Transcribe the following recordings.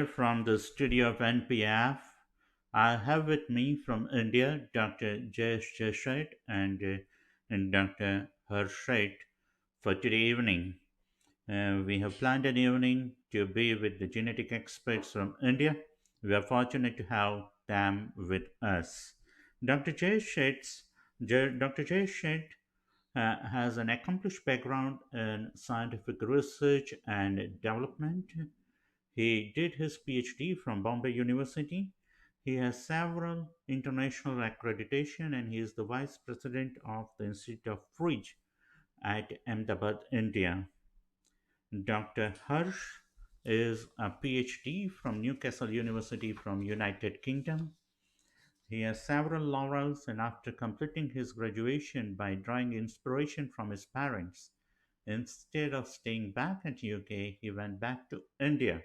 From the studio of NPF. I have with me from India Dr. Jayesh Jayashet and Dr. Harshait for today evening. We have planned an evening to be with the genetic experts from India. We are fortunate to have them with us. Dr. Dr. Jayashet has an accomplished background in scientific research and development. He did his PhD from Bombay University. He has several international accreditation and he is the vice president of the Institute of Fridge at Ahmedabad, India. Dr. Harsh is a PhD from Newcastle University from United Kingdom. He has several laurels and after completing his graduation by drawing inspiration from his parents, instead of staying back at UK, he went back to India.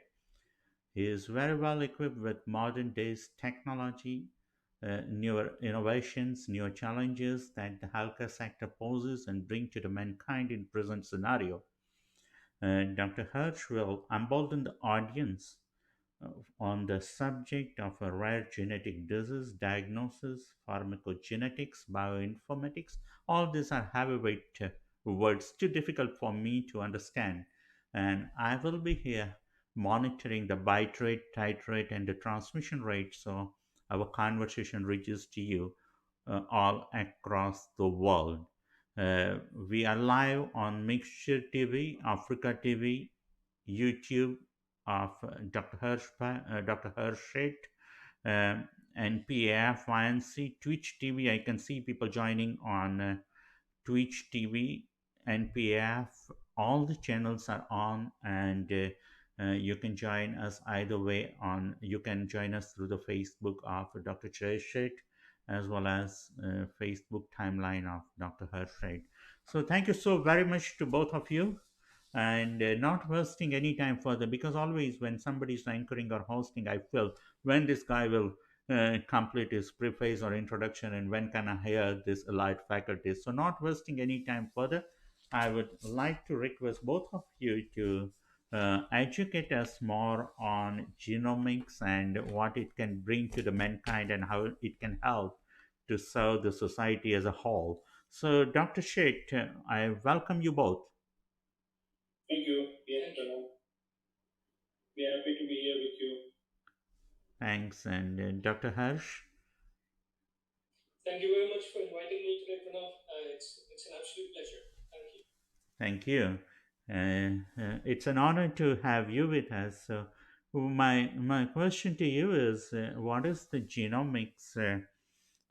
He is very well equipped with modern days technology, newer innovations, newer challenges that the healthcare sector poses and bring to the mankind in present scenario. Dr. Hirsch will embolden the audience on the subject of a rare genetic disease, diagnosis, pharmacogenetics, bioinformatics. All these are heavyweight words, too difficult for me to understand. And I will be here monitoring the bite rate, titrate, and the transmission rate so our conversation reaches to you all across the world. We are live on Mixture TV, Africa TV, YouTube of Dr. Hershit, NPAFINC, Twitch TV. I can see people joining on Twitch TV, NPF. All the channels are on, and you can join us either way. You can join us through the Facebook of Dr. Chershit as well as Facebook timeline of Dr. Hershit. So thank you so very much to both of you and not wasting any time further because always when somebody is anchoring or hosting I feel when this guy will complete his preface or introduction and when can I hear this allied faculties. So not wasting any time further, I would like to request both of you to educate us more on genomics and what it can bring to the mankind and how it can help to serve the society as a whole. So Dr. Sheth, I welcome you both. Thank you. Yes, Pranav. We are happy to be here with you. Thanks. And Dr. Harsh? Thank you very much for inviting me today, Pranav. It's an absolute pleasure. Thank you. Thank you. It's an honor to have you with us. So, my question to you is what is the genomics?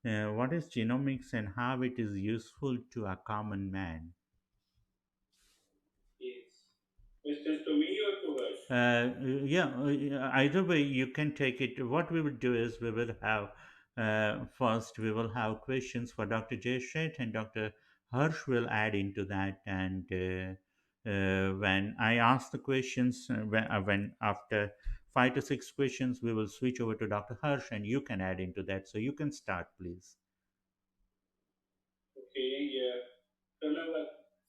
What is genomics and how it is useful to a common man? Yes. Questions to me or to us? Yeah, either way you can take it. What we will do is we will have first we will have questions for Dr. Jay Shet and Dr. Hirsch will add into that. And when I ask the questions, when after 5 to 6 questions, we will switch over to Dr. Hirsch and you can add into that. So you can start, please. Okay, yeah. Pranav,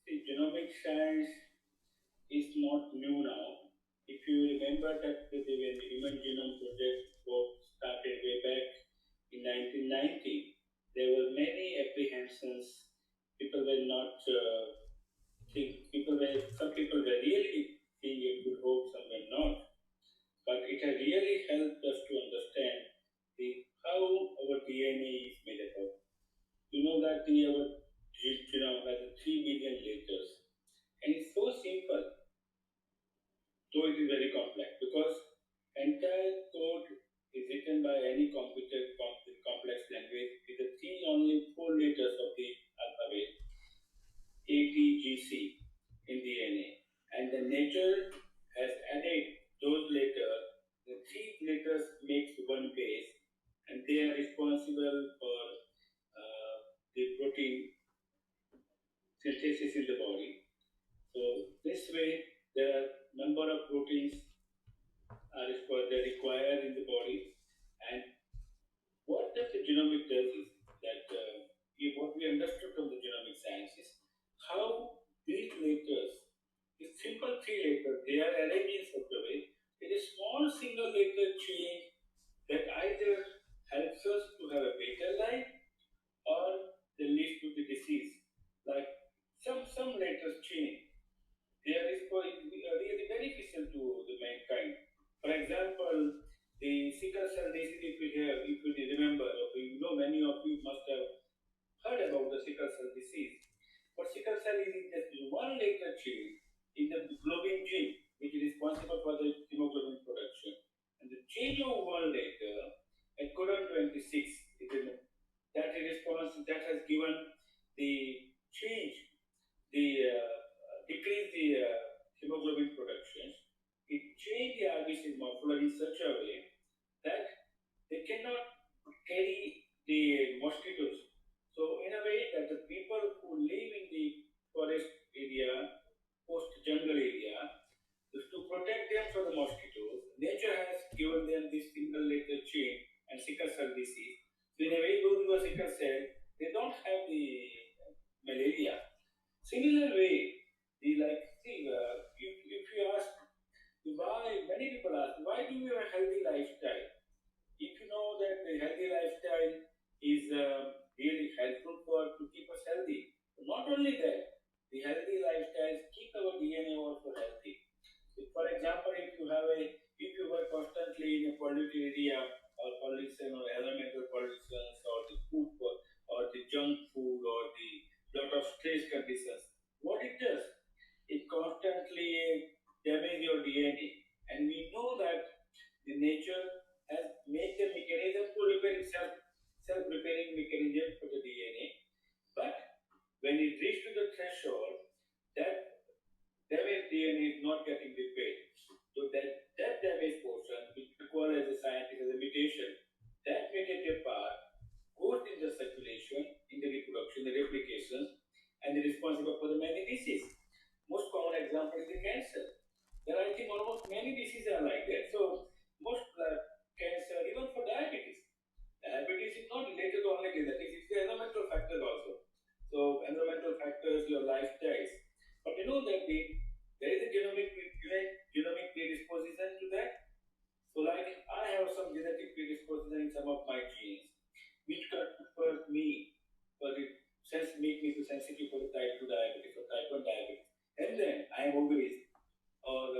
see, genomic science is not new now. If you remember that when the Human Genome Project was started way back in 1990, there were many apprehensions. People were not some people were really seeing a good hope, some were not. But it has really helped us to understand how our DNA is made up of. You know that our genome has 3 billion letters. And it's so simple, though it is very complex, because entire code is written by any computer complex language with the three only four letters of the alphabet, A, T, G, C in DNA. And the nature has added those letters. The three letters makes one base, and they are responsible for the protein synthesis in the body. So this way, there are number of proteins disease, if you remember, or you know, many of you must have heard about the sickle cell disease. But sickle cell is just one later change in the globin gene, which is responsible for the hemoglobin production. And the change of one later at codon 26 is that response that has given the change, the decrease the hemoglobin production. It changed the RBC morphology in such a way that they cannot carry the mosquitoes. So in a way that the people who live in the forest area, post jungle area, is to protect them from the mosquitoes. Nature has given them this single layer chain and sickle cell disease. So in a way, those who are sickle cell, they don't have the malaria. Similar way, the like see, if you ask why, many people ask, why do you have a healthy lifestyle? If you know that the healthy lifestyle is really helpful for to keep us healthy. Not only that, the healthy lifestyles keep our DNA also healthy. If, for example, if you were constantly in a polluted area or pollution or elemental pollutions or the or the junk food or the lot of stress conditions, what it does, it constantly damages your DNA. And we know that the nature has made the mechanism to repair itself, self-repairing mechanism for the DNA. But when it reaches to the threshold, that damaged DNA is not getting repaired. So that damaged portion, which we call as a scientist as a mutation, that mutated part goes in the circulation, in the reproduction, the replications, and is responsible for the many diseases. Most common example is the cancer. There are, I think, almost many diseases are like that. So most cancer, even for diabetes, diabetes is not related to only genetics; it's the environmental factors also. So environmental factors, your lifestyles. But you know that there is a genomic predisposition to that. So like I have some genetic predisposition in some of my genes, which confers me for the sense make me to sensitive for the type 2 diabetes or type 1 diabetes. And then I am obese or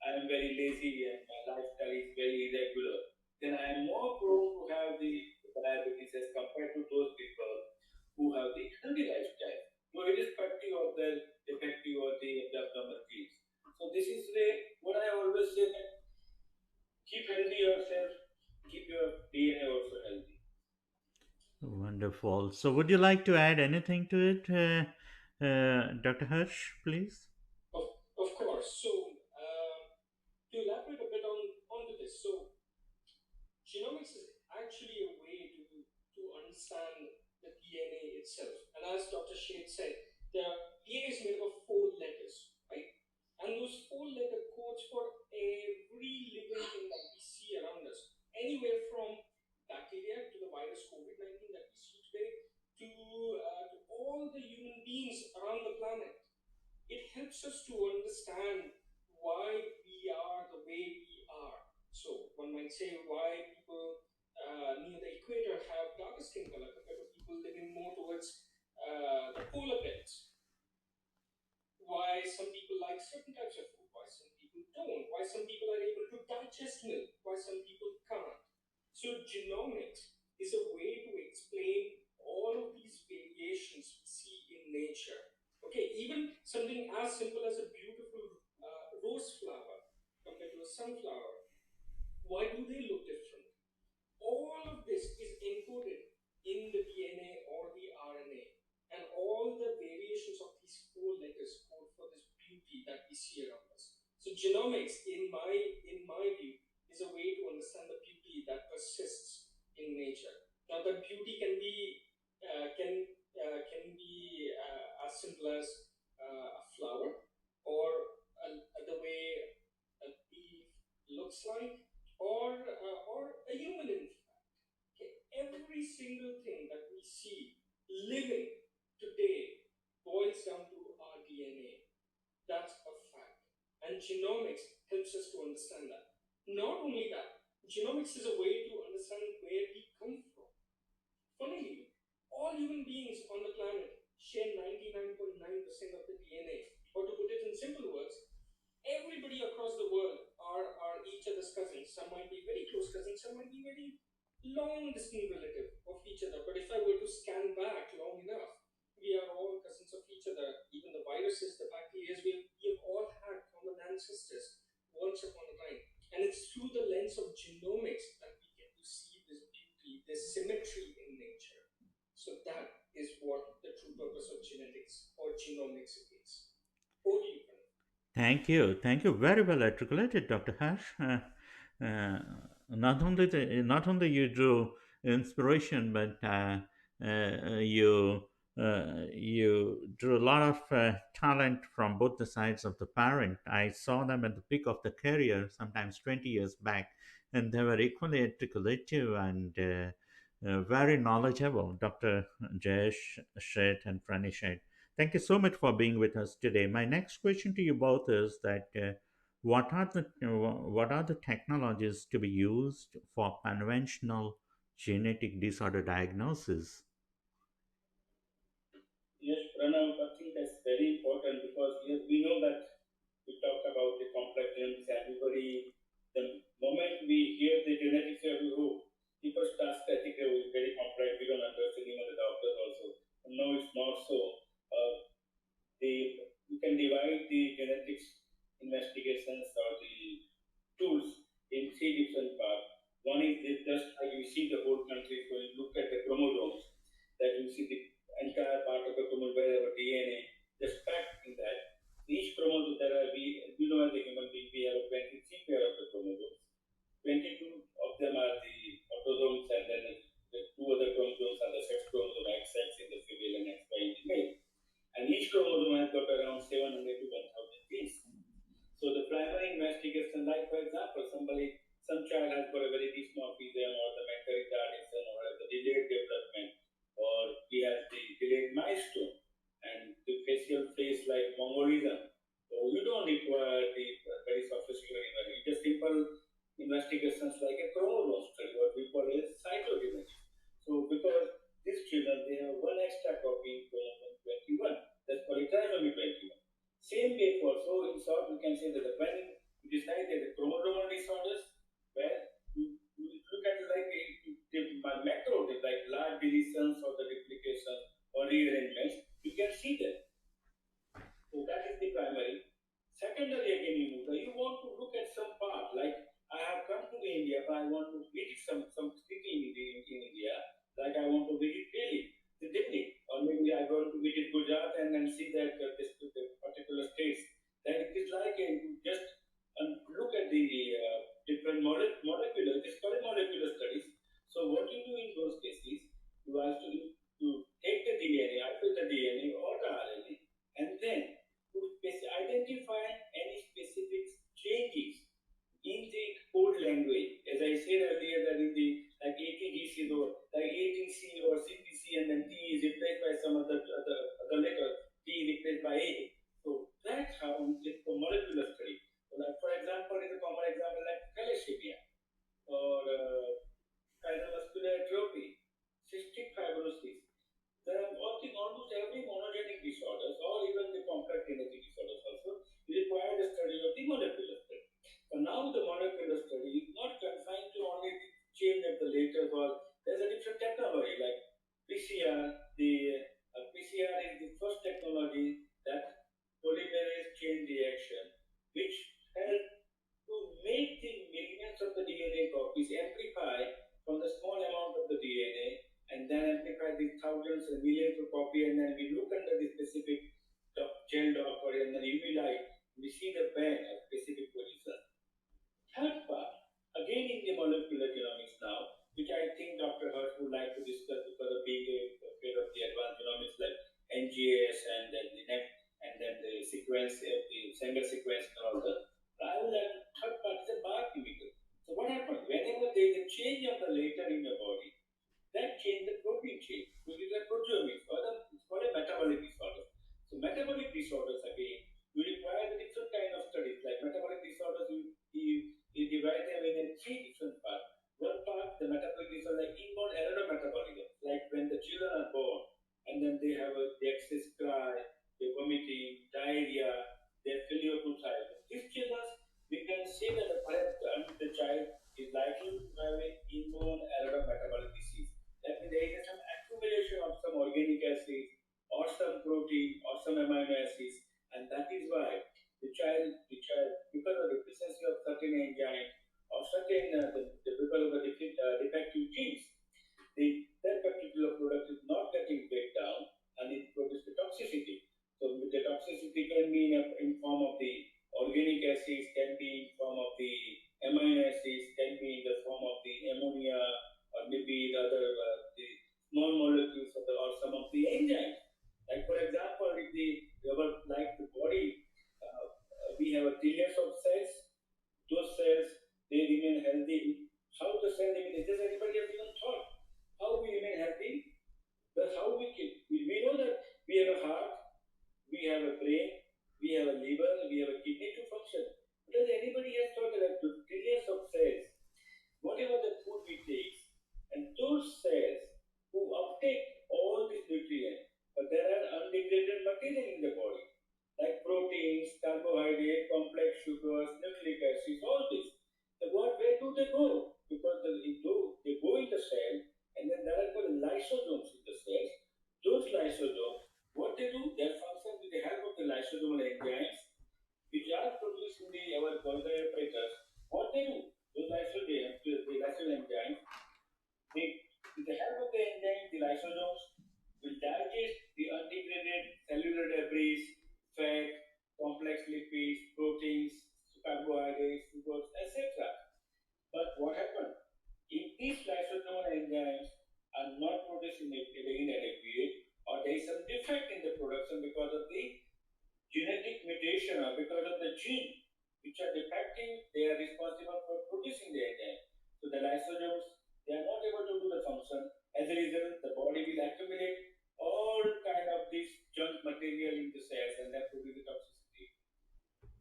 I am very lazy and my lifestyle is very irregular, then I am more prone to have the diabetes as compared to those people who have the healthy lifestyle, so irrespective of the defective or the abnormal genes. So this is what I always say that keep healthy yourself, keep your DNA also healthy. Wonderful. So, would you like to add anything to it, Dr. Hirsch, please? Of, of course. So, to elaborate a bit onto this, so genomics is actually a way to understand the DNA itself. And as Dr. Shade said, the DNA is made up of four letters, right? And those four-letter codes for every living thing that we see around us, anywhere from bacteria to the virus COVID-19 that we see today, to all the human beings around the planet. It helps us to understand why we are the way we are. So one might say why people near the equator have darker skin color compared to people living more towards the polar belts. Why some people like certain types of food, why some people don't, why some people are able to digest milk, why some people can't. So genomics is a way to explain all of these variations we see in nature. Okay, even something as simple as a beautiful rose flower compared to a sunflower, why do they look different? All of this is encoded in the DNA or the RNA, and all the variations of these four letters code for this beauty that we see around us. So genomics, in my view, is a way to understand the beauty that persists in nature. Now, that beauty can be as simple as a flower, or the way a leaf looks like, or a human in fact. Okay, every single thing that we see living today boils down to our DNA. That's a fact. And genomics helps us to understand that. Not only that, genomics is a way to understand where we come from. Funnily, all human beings on the planet share 99.9% of the DNA. Or to put it in simple words, everybody across the world are each other's cousins. Some might be very close cousins, some might be very long distant relative of each other. But if I were to scan back long enough, we are all cousins of each other. Even the viruses, the bacteria, we have all had common ancestors once upon a time. And it's through the lens of genomics that we get to see this beauty, this symmetry in nature. So that is what the true purpose of genetics or genomics is. Over to you, Pranav. Thank you. Thank you. Very well articulated, Dr. Harsh. Uh, not only you drew inspiration, but you drew a lot of talent from both the sides of the parent. I saw them at the peak of the career, sometimes 20 years back, and they were equally articulative and very knowledgeable. Dr. Jayesh Sheth and Prani Sheth. Thank you so much for being with us today. My next question to you both is that what are the technologies to be used for conventional genetic disorder diagnosis? Yes, Pranav, I think that's very important because we know that we talk about the complex genomics. Everybody, the moment we hear the genetics, people start static. It's very complex. We don't understand, even the doctors also. No, it's not so. Uh, you can divide the genetics investigations or the tools in three different parts. One is just like you see the whole country, so you look at the chromosomes, that you see the entire part of the chromosome, where our DNA, just packed in that. Each chromosome, there are, as a human being, we have 23 pair of the chromosomes. 22 of them are the autosomes, and then the two other chromosomes are the sex chromosome, XX in the female and XY in the male. And each chromosome has got around 700 to 1000 genes. So the primary investigation, like for example, some child has got a very dysmorphism or the mental retardation or has the delayed development or he has the delayed milestone and the facial face like Mongolism. So you don't require the very sophisticated investigation. Just simple investigations like a chromosome study, what we call a cytogenetics. So because these children, they have one extra copy in chromosome 21. That's called trisomy 21. Same way for, so in short, we can say that when you decide that the chromosomal disorders, where you look at like the macro, like large deletions or the duplications or rearrangements, you can see them. So that is the primary. Secondary again, you want to look at some part, like I have come to India, but I want to visit some city in India, like I want to visit Delhi, or maybe I want to visit Gujarat and then see that the particular states. Then it is like just look at the different molecular, it is called molecular studies. So what you do in those cases, you actually you take the DNA, isolate the DNA or the RNA, and then to identify any specific changes in the code language. As I said earlier, that in the like ATGC or like ATC or CPC, and then T is replaced by some other letter, T is replaced by A. So that's how we get for molecular study. So like for example, is a common example like thalassemia or cardiovascular atrophy, cystic fibrosis. There are working almost every monogenic disorders or even the complex genetic disorders also require the study of the molecular study. So now the molecular study is not confined to only the change of the laters, or there's a different technology like PCR. The PCR is the first technology that polymerase chain reaction, which helps to make the millions of the DNA copies amplify from the small amount of the DNA and then amplify the thousands and millions of copy, and then we look under the specific gel dot or in the UV light, we see the band at specific position. Third part, again in the molecular genomics now, which I think Dr. Hurt would like to discuss because of being a bit of the advanced genomics like NGS and then the next and then the sequence of the single sequence and all that. I would like third part is a biochemical. So what happens whenever there is a change of the later in the body, that change the protein change, which is a proteomics or it's called a metabolic disorder. So metabolic disorders again, you require the different kind of studies. Like metabolic disorders, you divide them in three different parts. One part, the metabolic disorder, like inborn error metabolism, like when the children are born and then they have the excess cry, they vomiting, diarrhea, they failure to thrive. These children, we can say that the because of the defective genes. That particular product is not getting break down and it produces the toxicity. So the toxicity can be in form of the organic acids, can be in form of the amino acids, can be in the form of the ammonia, or maybe the other the small molecules of or some of the enzymes. Like for example, if like the body, we have trillions of cells. Those cells they remain healthy. How the cell remain? Does anybody have even thought how we remain healthy? That's how we know that we have a heart, we have a brain, we have a liver, we have a kidney to function. Does anybody has thought that the trillions of cells, whatever the food we take, and those cells who uptake all these nutrients, but there are undegraded material in the body, like proteins, carbohydrates, complex sugars, nucleic acids, all this. Where do they go? Because they go in the cell, and then there are called lysosomes in the cells. Those lysosomes, what they do, they function with the help of the lysosomal enzymes, which are produced in our Golgi apparatus. What they do, the lysosomal enzymes, with the help of the enzymes, the lysosomes will digest the undegraded cellular debris, fat, complex lipids, proteins, carbohydrates, sugars, etc. But what happened? If these lysosomal enzymes are not produced in adequate, or there is some defect in the production because of the genetic mutation or because of the gene which are defective, they are responsible for producing the enzyme. So the lysosomes, they are not able to do the function. As a result, the body will accumulate all kind of this junk material in the cells and that produce the toxicity.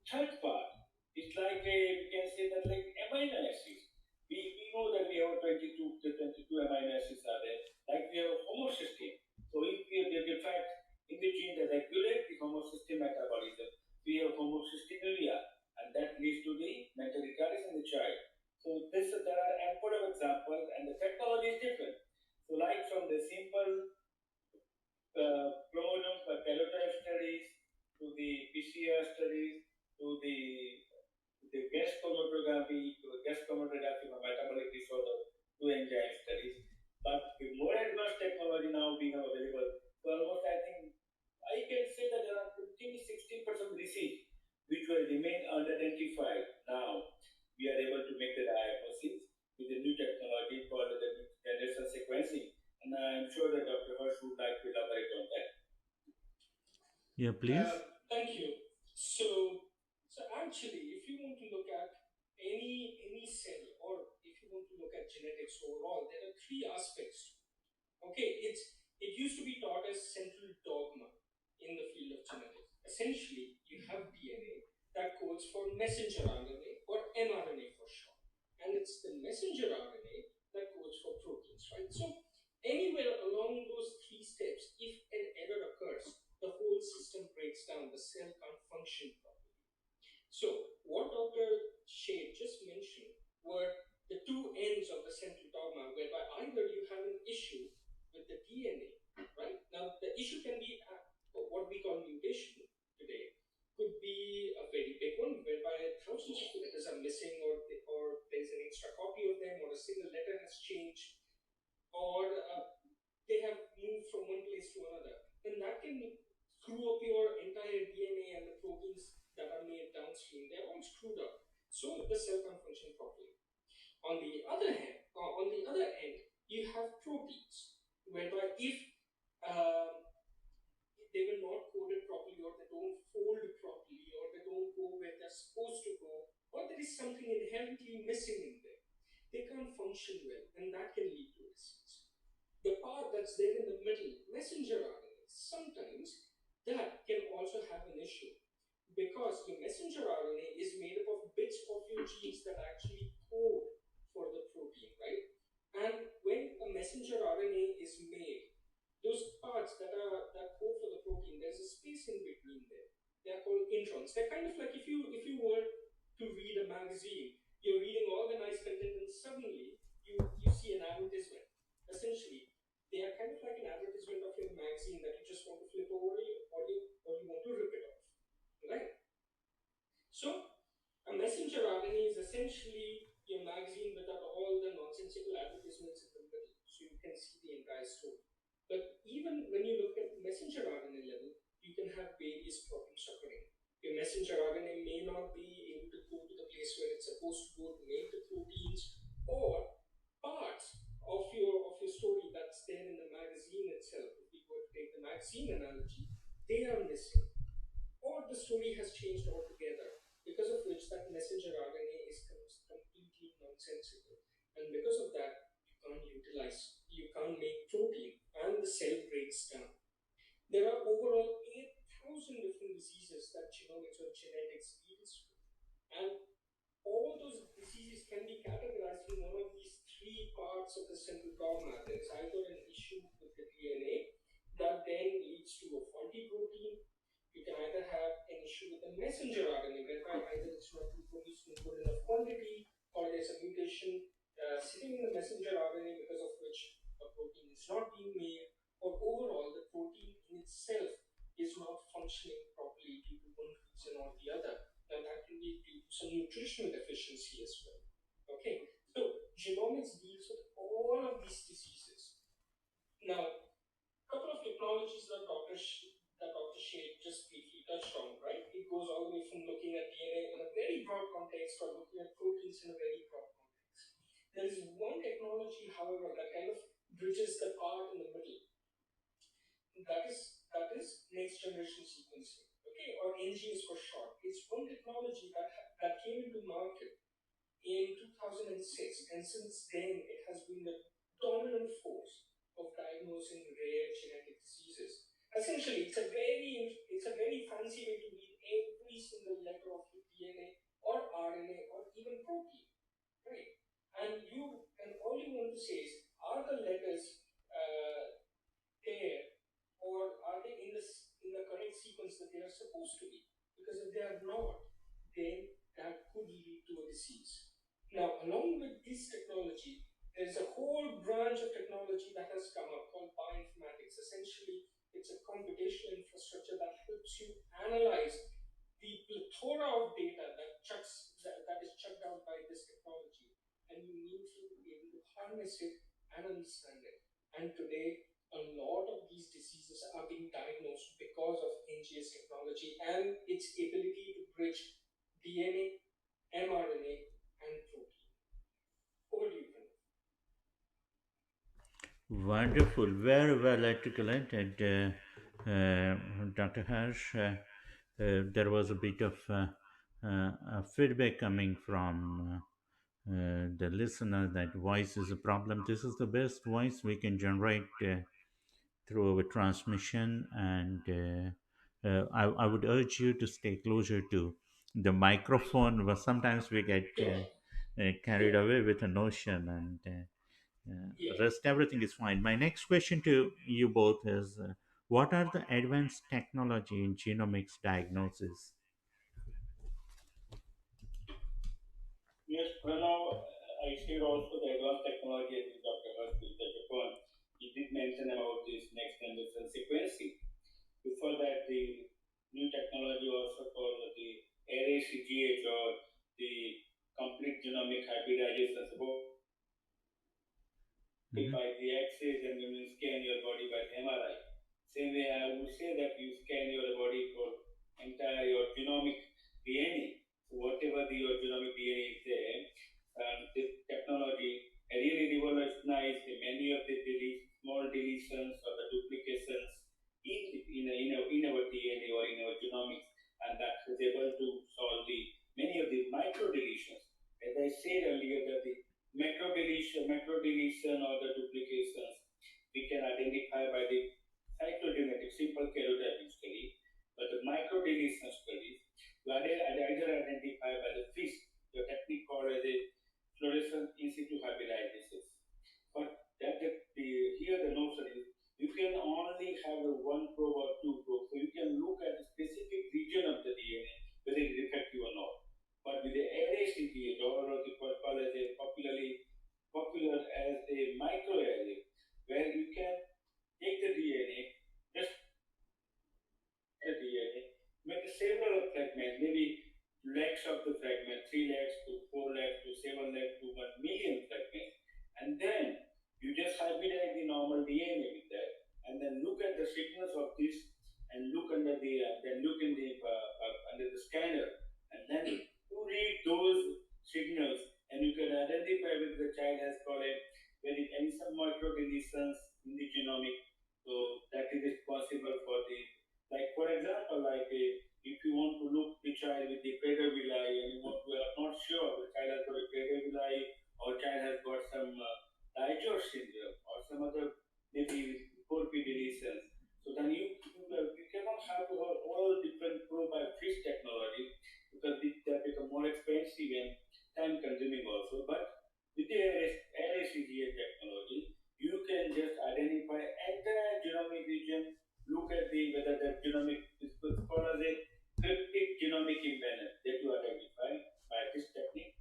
Third part is like we can say that like amino acids. We know that we have 22 amino acids are there. Like we have homocysteine. So if we have the defect in the gene that regulate the homocysteine metabolism, we have homocystinuria, and that leads to the mental retardation in the child. So there are ample of examples, and the technology is different. So like from the simple chromosome calotype studies to the PCR studies to the gas chromatography to gas chromatography for metabolic disorder to enzyme studies. But with more advanced technology now being available, so almost I think I can say that around 15 to 16% disease which will remain unidentified. Now we are able to make the diagnosis with the new technology called the generation sequencing. And I'm sure that Dr. Hirsch would like to elaborate on that. Yeah, please. Thank you. So actually, if you want to look at any cell, or if you want to look at genetics overall, there are three aspects. Okay, it used to be taught as central dogma in the field of genetics. Essentially, you have DNA that codes for messenger RNA or mRNA for short, and it's the messenger RNA that codes for proteins, right? So anywhere along those three steps, if an error occurs, the whole system breaks down. The cell can't function properly. So what Dr. Shade just mentioned were the two ends of the central dogma, whereby either you have an issue with the DNA, right? Now the issue can be what we call mutation today, could be a very big one, whereby thousands of letters are missing, or there's an extra copy of them, or a single letter has changed, or they have moved from one place to another. And that can screw up your entire DNA, and the proteins that are made downstream, they're all screwed up. So the cell can't function properly. On the other hand, on the other end, you have proteins, whereby if they were not coded properly, or they don't fold properly, or they don't go where they're supposed to go, or there is something inherently missing in them, they can't function well, and that can lead to disease. The part that's there in the middle, messenger RNA, sometimes that can also have an issue, because the messenger RNA is made up of bits of your genes that actually code for the protein, right? And when a messenger RNA is made, those parts that code for the protein, there's a space in between there. They are called introns. They're kind of like if you were to read a magazine, you're reading all the nice content, and suddenly you see an advertisement. Essentially, they are kind of like an advertisement of your magazine that you just want to flip over, or you want to rip it off, right? So a messenger RNA is essentially your magazine without all the messenger RNA may not be able to go to the place where it's supposed to go to make the proteins, or parts of your story that's there in the magazine itself. If we were to take the magazine analogy, they are missing, or the story has changed altogether, because of which that messenger RNA is completely nonsensical. And because of that, you can't make protein, and the cell breaks down. There are overall 8,000 different diseases that genomics or genetics deals with. And all those diseases can be categorized in one of these three parts of the central dogma. There is either an issue with the DNA that then leads to a faulty protein. You can either have an issue with the messenger RNA, whereby either it's not produced in good enough quantity, or there's a mutation sitting in the messenger RNA because of which a protein is not being made, or overall the protein in itself is not functioning properly due to one reason or the other. Now that can be due to some nutritional deficiency as well. Okay, so genomics deals with all of these diseases. Now, a couple of technologies that Dr. Shade just briefly touched on, right? It goes all the way from looking at DNA in a very broad context or looking at proteins in a very broad context. There is one technology, however, that kind of bridges the part in the middle. That is next generation sequencing. Okay, or NGS for short. It's one technology that came into market in 2006, and since then it has been the dominant force of diagnosing rare genetic diseases. Essentially, it's a very fancy way to read every single letter of your DNA or RNA or even protein, right? And all you want to say is, are the letters there, or are they in the correct sequence that they are supposed to be? Because if they are not, then that could lead to a disease. Now, along with this technology, there's a whole branch of technology that has come up called bioinformatics. Essentially, it's a computational infrastructure that helps you analyze the plethora of data that is chucked out by this technology, and you need to be able to harness it and understand it. And today, a lot of these diseases are being diagnosed because of NGS technology and its ability to bridge DNA, mRNA, and protein. Over to you, Pranav. Wonderful, very well articulated, Dr. Harsh. There was a bit of feedback coming from the listener that voice is a problem. This is the best voice we can generate through our transmission, and I would urge you to stay closer to the microphone. But sometimes we get Sure. carried away with a notion, and Yeah. rest everything is fine. My next question to you both is, what are the advanced technology in genomics diagnosis? Yes, Pranav, I shared also the advanced technology as Dr. Harsh will touch upon. He did mention about this next generation sequencing. Before that, the new technology also called the array-CGH, or the complete genomic hybridization. Suppose Hmm. by the X-rays, and when you scan your body by the MRI. Same way, I would say that you scan your body for entire your genomic DNA. So whatever your genomic DNA is there, this technology really revolutionized many of the small deletions or the duplications in our DNA or in our genomics, and that is able to solve the many of the micro deletions. As I said earlier, that the macro deletion or the duplications we can identify by the cytogenetic simple karyotyping study, but the micro deletion studies you either identify by the FISH, the technique called as a fluorescence in situ hybridization. But here the notion is you can only have the one probe or two probes, so you can look at the specific region of the DNA whether it is effective or not. But with the array CGA, or the called as a popular as a microarray, where you can take the DNA, just the DNA, make several fragments, maybe lakhs of the fragment, 3 lakhs to 4 lakhs to 7 lakhs to 1 million fragments, and then you just hybridize the normal DNA with that, and then look at the signals of this, and look under the then look in the under the scanner microdeletions in the genomic. So that is responsible for the, like for example, if you want to look the child with the Prader-Willi and you are not sure the child has got a Prader-Willi or child has got some Dijor syndrome or some other maybe 4P deletions. So then you cannot have to have all different probe by fish technology because they become more expensive and time consuming also. But with the RSCGA technology, you can just identify entire genomic region, look at the whether that genomic is called as a cryptic genomic imbalance that you identify by this technique.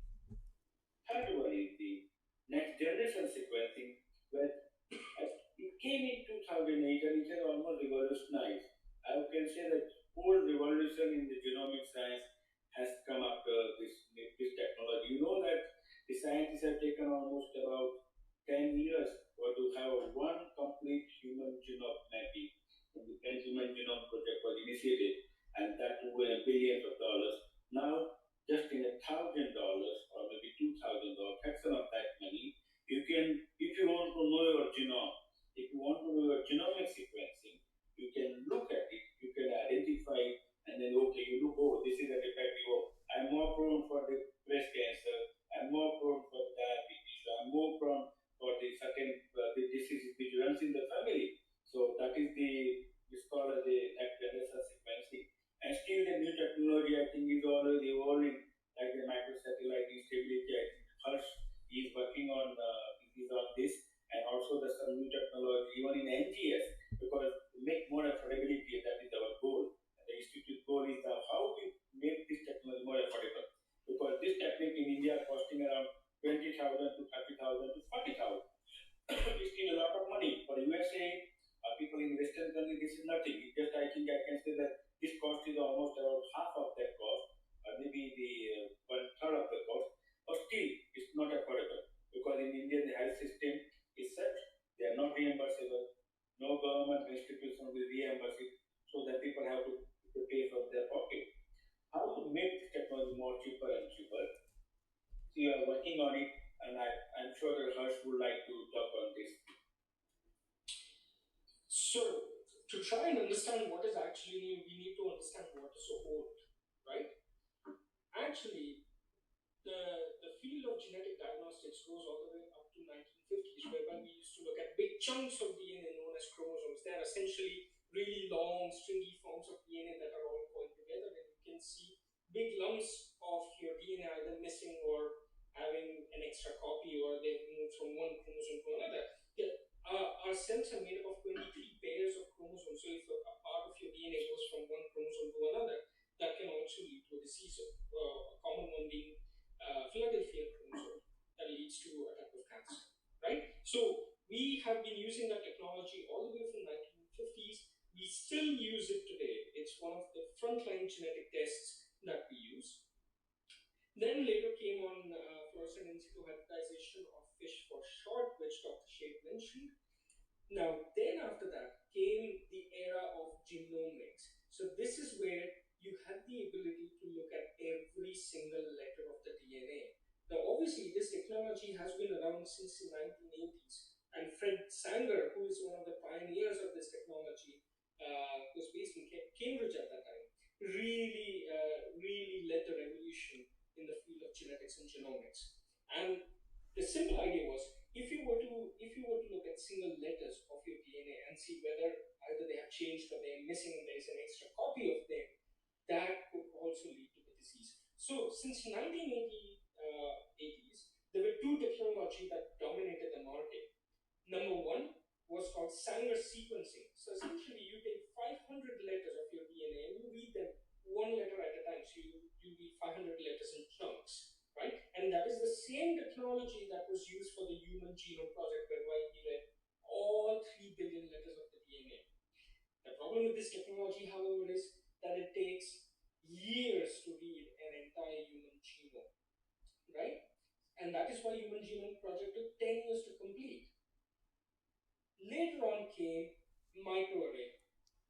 Third one is the next generation sequencing, where it came in 2008 and it has almost revolutionized. I can say that whole revolution in the genomic science has come after this technology. You know that the scientists have taken almost about 10 years to have one complete human genome mapping. When the Human Genome Project was initiated, and that too in billions of dollars. Now, just in $1,000 or maybe $2,000, fraction of that money, you can, if you want to know your genome, if you want to know your genomic sequencing, you can look at it, you can identify, and then okay, you look, oh, this is a defective. Oh, I'm more prone for the breast cancer. I'm more prone for diabetes. I'm more prone for the certain the diseases which runs in the family. So that is the it's called as a next generation sequencing. And still the new technology I think is always evolving, like the microsatellite instability. I think Hirsch is working on this, and also the some new technology even in NGS because to make more affordability that is our goal. The institute goal is how we make this technology more affordable because this technique in India costing around 20,000 to 30,000 to 40,000. It's still a lot of money for USA. People in Western countries, this is nothing. It just I think I can say that this cost is almost about half of that cost, or maybe the one third of the cost. But still, it's not affordable because in India the health system is such they are not reimbursable. No government institution will reimburse it, so that people have to pay from their pocket. How to make this technology more cheaper and cheaper? So you are working on it, and I'm sure that Harsh would like to talk on this. So, to try and understand what is actually new, we need to understand what is so old, right? Actually, the field of genetic diagnostics goes all the way up to 1950s, whereby we used to look at big chunks of DNA known as chromosomes. They are essentially really long, stringy forms of DNA that are all coiled together, and you can see big lumps of your DNA either missing or having an extra copy, or they've moved from one chromosome to another. Yeah, our cells are made up of 23 pairs of chromosomes. So if a part of your DNA goes from one chromosome to another, that can also lead to a disease. A common one being Philadelphia chromosome that leads to a type of cancer, right? So we have been using that technology all the way from 1950s. We still use it today. It's one of the frontline genetic tests that we use. Then later came on fluorescent in situ hybridization of fish for short, which Dr. Shade mentioned. Now, then after that came the era of genomics. So this is where you had the ability to look at every single letter of the DNA. Now, obviously, this technology has been around since the 1980s. And Fred Sanger, who is one of the pioneers of this technology, was based in Cambridge at that time, really led the revolution in the field of genetics and genomics. And the simple idea was if you were to look at single letters of your DNA and see whether either they have changed or they're missing and there's an extra copy of them, that could also lead to the disease. So since 1980s, there were two technology that dominated the market. Number one was called Sanger sequencing. So essentially, you take 500 letters of your DNA and you read them one letter at a time. So you read 500 letters in chunks, right? And that is the same technology that was used for the Human Genome Project, whereby we read all 3 billion letters of the DNA. The problem with this technology, however, is that it takes years to read an entire human genome, right? And that is why Human Genome Project took 10 years to complete. Later on came microarray.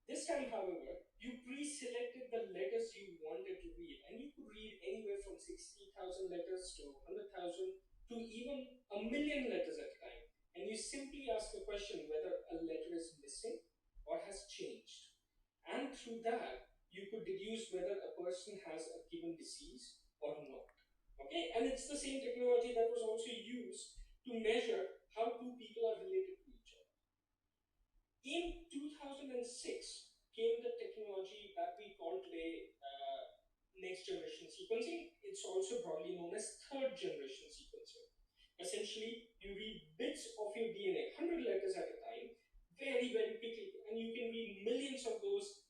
This time, however, you pre-selected the letters you wanted to read, and you could read anywhere from 60,000 letters to 100,000 to even a million letters at a time. And and you simply ask the question whether a letter is missing or has changed. And through that, you could deduce whether a person has a given disease or not. Okay, and it's the same technology that was also used to measure how two people are related to each other. In 2006 came the technology that we call today next generation sequencing. It's also broadly known as third generation sequencing. Essentially, you read bits of your DNA, 100 letters at a time, very, very quickly, and you can read millions of those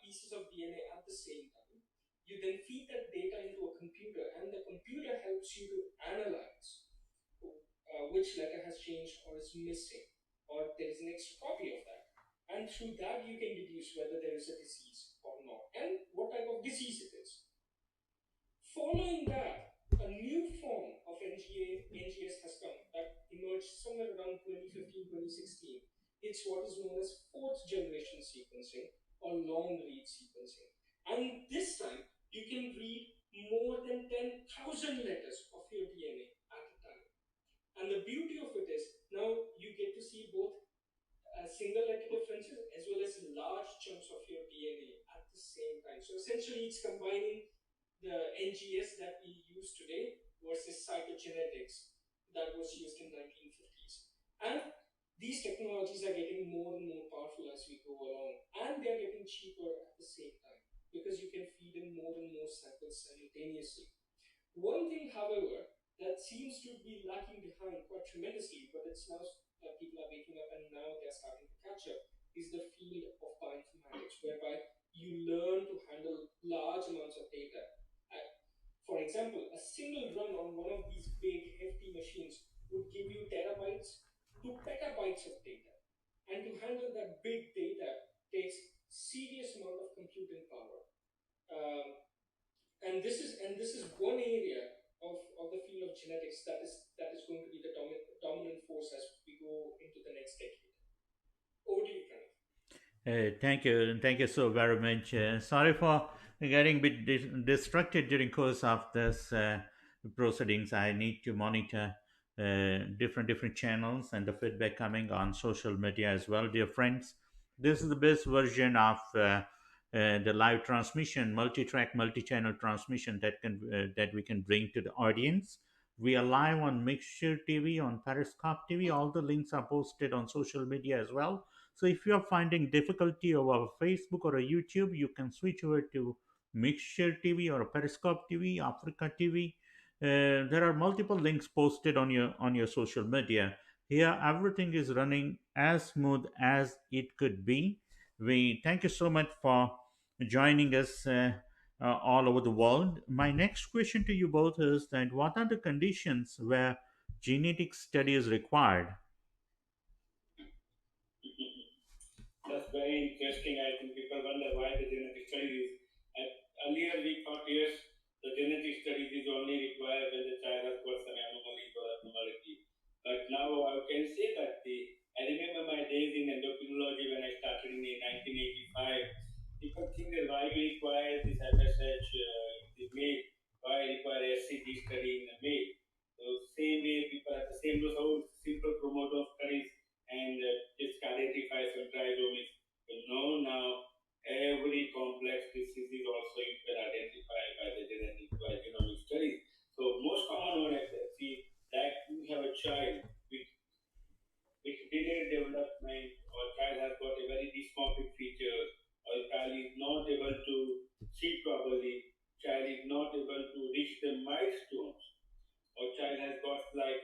pieces of DNA at the same time. You then feed that data into a computer, and the computer helps you to analyze which letter has changed or is missing, or there is an extra copy of that. And through that, you can deduce whether there is a disease or not, and what type of disease it is. Following that, a new form of NGS has come that emerged somewhere around 2015, 2016. It's what is known as fourth generation sequencing or long read sequencing. And this time, you can read more than 10,000 letters of your DNA at a time. And the beauty of it is now you get to see both single letter differences as well as large chunks of your DNA at the same time. So essentially, it's combining the NGS that we use today versus cytogenetics that was used in 1950s. And these technologies are getting more and more powerful as we go along, and they're getting cheaper at the same time because you can feed in more and more samples simultaneously. One thing, however, that seems to be lacking behind quite tremendously, but it's now that people are waking up and now they're starting to catch up, is the field of bioinformatics, whereby you learn to handle large amounts of data. Uh, For example, a single run on one of these big, hefty machines would give you terabytes to petabytes of data. And to handle that big data takes serious amount of computing power. Um, and this is one area of the field of genetics that is going to be the dominant force as we go into the next decade. Over to you, Pranav. Thank you so very much. Sorry for getting a bit distracted during course of this proceedings. I need to monitor different channels and the feedback coming on social media as well, dear friends. This is the best version of the live transmission, multi-track, multi-channel transmission that we can bring to the audience. We are live on Mixture TV, on Periscope TV. All the links are posted on social media as well. So if you are finding difficulty over Facebook or a YouTube, you can switch over to Mixture TV or a Periscope TV, Africa TV. There are multiple links posted on your social media. Here, everything is running as smooth as it could be. We thank you so much for joining us all over the world. My next question to you both is that what are the conditions where genetic study is required? That's very interesting. I think people wonder why the genetic studies. Earlier we thought yes, the genetic studies is only required when the child has got some anomalies or abnormality. But now I can say that I remember my days in endocrinology when I started in the 1985. People think that why we require this FSH in the male, why require SCG study in the male. So same way people have the same those old simple chromosome studies and just identify some trisomies. But now every complex disease is also you can identify by the genomic studies. So most common one I see that you have a child with delayed development or child has got a very dysmorphic features or child is not able to see properly, child is not able to reach the milestones or child has got like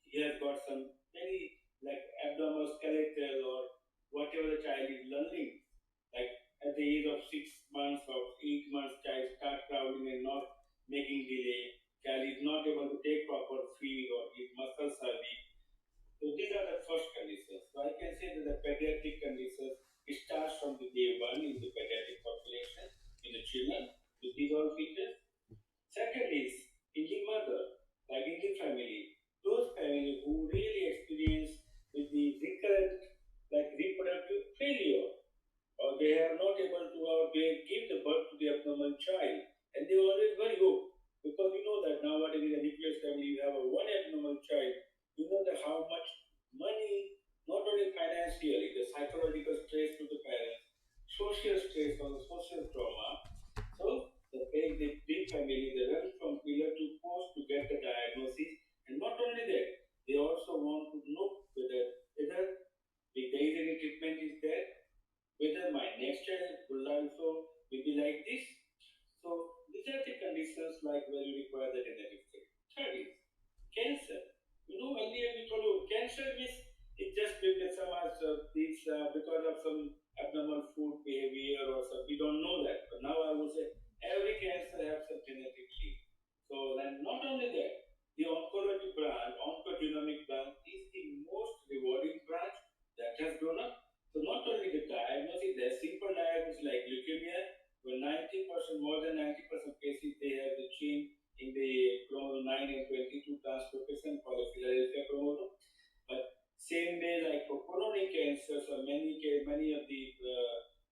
he has got some very like abdominal skeletal or whatever the child is learning. Like at the age of 6 months or 8 months, child start crawling and not making delay. Child is not able to take proper feed or his muscles are weak. So these are the first conditions. So I can say that the pediatric conditions it starts from the day one in the pediatric population in the children with these all features. Second is in the mother, like in the family, those family who really experience with the recurrent like reproductive failure, or they are not able to, or they give the birth to the abnormal child, and they always worry, oh, because you know that nowadays in a nuclear family you have a one abnormal child, you know that how much really the psychological stress to the parents, social stress or the social trauma. So the big family, they run from pillar to post to get the diagnosis. And not only that, they also want to know whether if there is any treatment is there, whether my next child will also will be like this. So these are the conditions like where you require the genetic test. Third is cancer. Earlier we told you cancer is it just because it's because of some abnormal food behavior or some. We don't know that, but now I would say every cancer has some genetic link. So then not only that, the oncology branch, oncogenomic branch is the most rewarding branch that has grown up. So not only the diagnosis, there's simple diagnosis like leukemia, where 90%, more than 90% cases they have the gene in the chromosome 9 and 22 translocation called the Philadelphia chromosome. But same way like for coronary cancers or many of the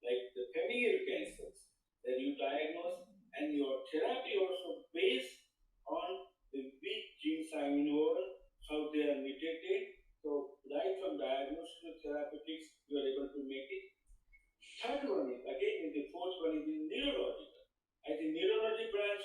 like the familial cancers that you diagnose and your therapy also based on the which genes are involved, how they are mutated. So right from diagnosis to therapeutics, you are able to make it. Third one is again the fourth one is the neurological. At the neurology branch,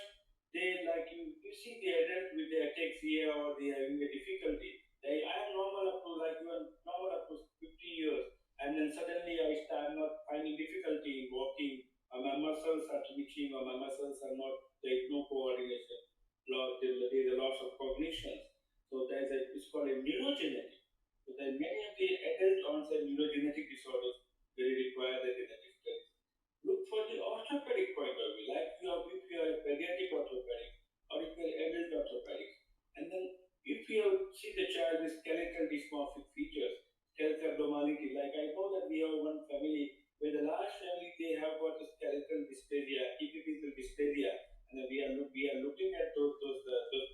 they like you see the adult with the ataxia or they having a difficulty. I am normal up to like you are normal up to 50 years, and then suddenly I start not finding difficulty in walking, or my muscles are twitching, or my muscles are not there is no coordination. There is a loss of cognition. So it's called a neurogenetic. So there are many of the adult onset neurogenetic disorders where you require the genetic studies. Look for the orthopedic point of view, like if you are a pediatric orthopedic or if you are adult orthopedic. And then if you see the child with skeletal dysmorphic features, skeletal abnormality, like I know that we have one family where the last family they have got a skeletal dysplasia, epiphyseal dysplasia, and we are looking at those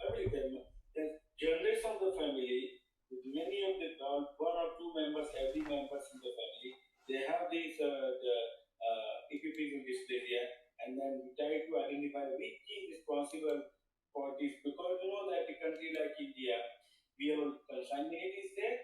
family. Then generation of the family with many of the one or two members, every members in the family, they have this epiphyseal dysplasia, and then we try to identify which is responsible for this because you know that a country like India, we have consanguinity is there,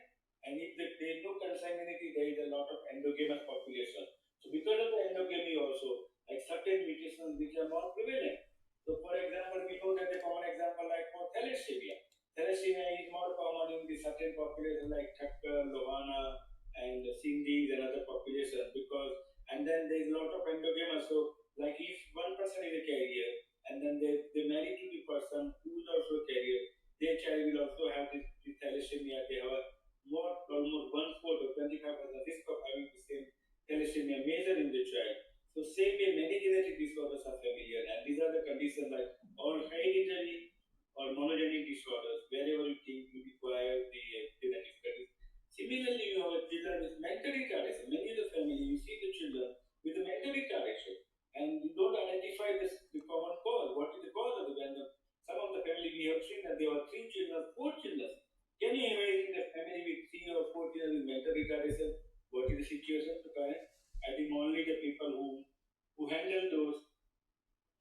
and if there is no consanguinity, there is a lot of endogamous population. So because of the endogamy also, like certain mutations which are more prevalent. So for example, we know that a common example like for thalassemia. Thalassemia is more common in the certain population like Thakkar, Lohana, and Sindhis and other populations because and then there is a lot of endogamous. So like if one person is a carrier and then they marry to the person who is also a carrier, their child will also have this thalassemia. They have a more almost 1/4 or 25% risk of having the same thalassemia major in the child. So same way many genetic disorders are familiar and these are the conditions like all hereditary or monogenic disorders wherever you think you require the genetic studies. Similarly, you have a children with mental retardation. Many of the family, you see the children with the mental retardation, and you don't identify the common cause. What is the cause of the random? Some of the family we have seen that there were three children, four children. Can you imagine the family with three or four children with mental retardation? What is the situation to parents? I think only the people who handle those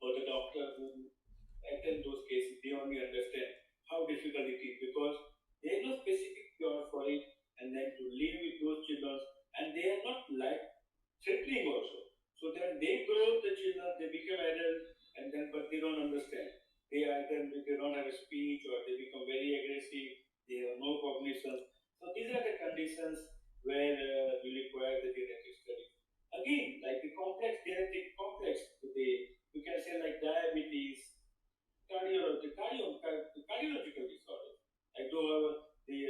or the doctor who attend those cases, they only understand how difficult it is because there is no specific cure for it, and then to live with those children, and they are not life threatening also. So then they grow up, the children, they become adults, and then but they don't understand. They don't have a speech or they become very aggressive. They have no cognition. So these are the conditions where you require the genetic study. Again, like the complex genetic complex, you can say like diabetes, cardiological disorders. I do have the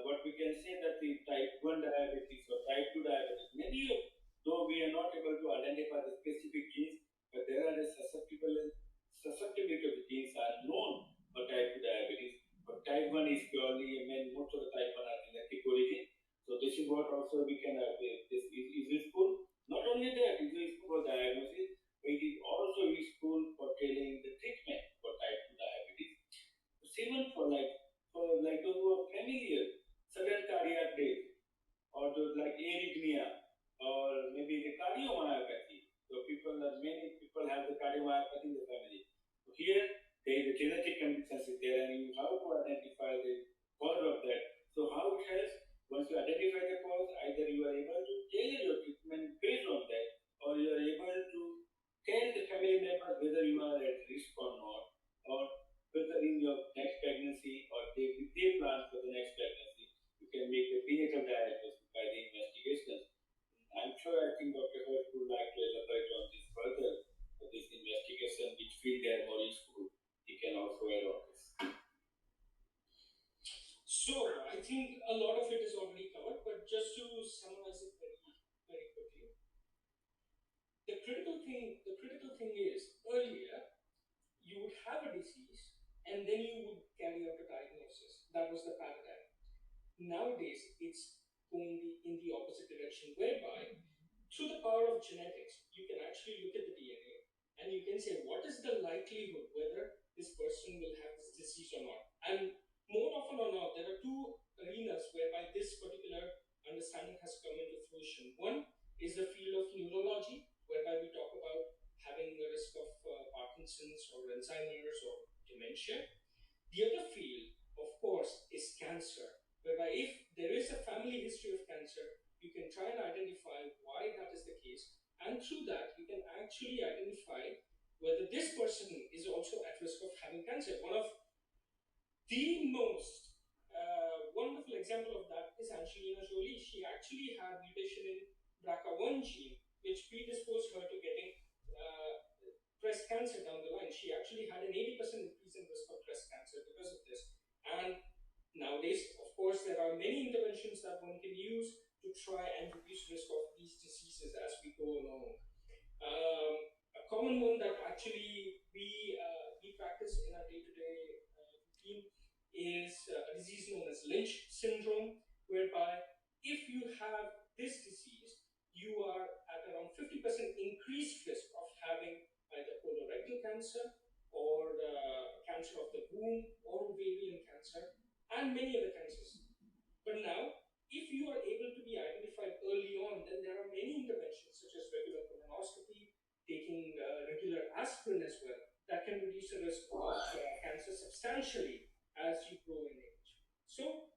what we can say that the type 1 diabetes or type 2 diabetes. Many of though we are not able to identify the specific genes, but there are the susceptibility of the genes are known for type 2 diabetes. But type 1 is purely, I mean, most of the type 1 are genetic origin. So this is what also we can this is useful. Not only that, it is useful for diagnosis, but it is also useful for telling the treatment for type 2 diabetes. Even for like those who are familiar, sudden cardiac death, or those like arrhythmia, or maybe the cardiomyopathy. So many people have the cardiomyopathy in the family. So here, the genetic conditions is there, and you how to identify the cause of that. So how it helps once you identify the cause, either you are able think a lot of it is already covered, but just to summarize it very quickly, the critical thing is earlier you would have a disease and then you would carry out a diagnosis. That was the paradigm. Nowadays, it's going in the opposite direction, whereby through the power of genetics, you can actually look at the DNA and you can say what is the likelihood whether this person will have this disease or not. And more often or not, there are two arenas whereby this particular understanding has come into fruition. One is the field of neurology, whereby we talk about having the risk of Parkinson's or Alzheimer's or dementia. The other field, of course, is cancer, whereby if there is a family history of cancer, you can try and identify why that is the case, and through that, you can actually identify whether this person is also at risk of having cancer. One of the most wonderful example of that is Angelina Jolie. She actually had mutation in BRCA1 gene, which predisposed her to getting breast cancer down the line. She actually had an 80% increase in risk of breast cancer because of this. And nowadays, of course, there are many interventions that one can use to try and reduce risk of these diseases as we go along. Um, a common one that actually we practice in our day-to-day routine is a disease known as Lynch syndrome, whereby if you have this disease, you are at around 50% increased risk of having either colorectal cancer or cancer of the womb or ovarian cancer and many other cancers. But now, if you are able to be identified early on, then there are many interventions such as regular colonoscopy, taking regular aspirin as well, that can reduce the risk of cancer substantially as you grow in age. So,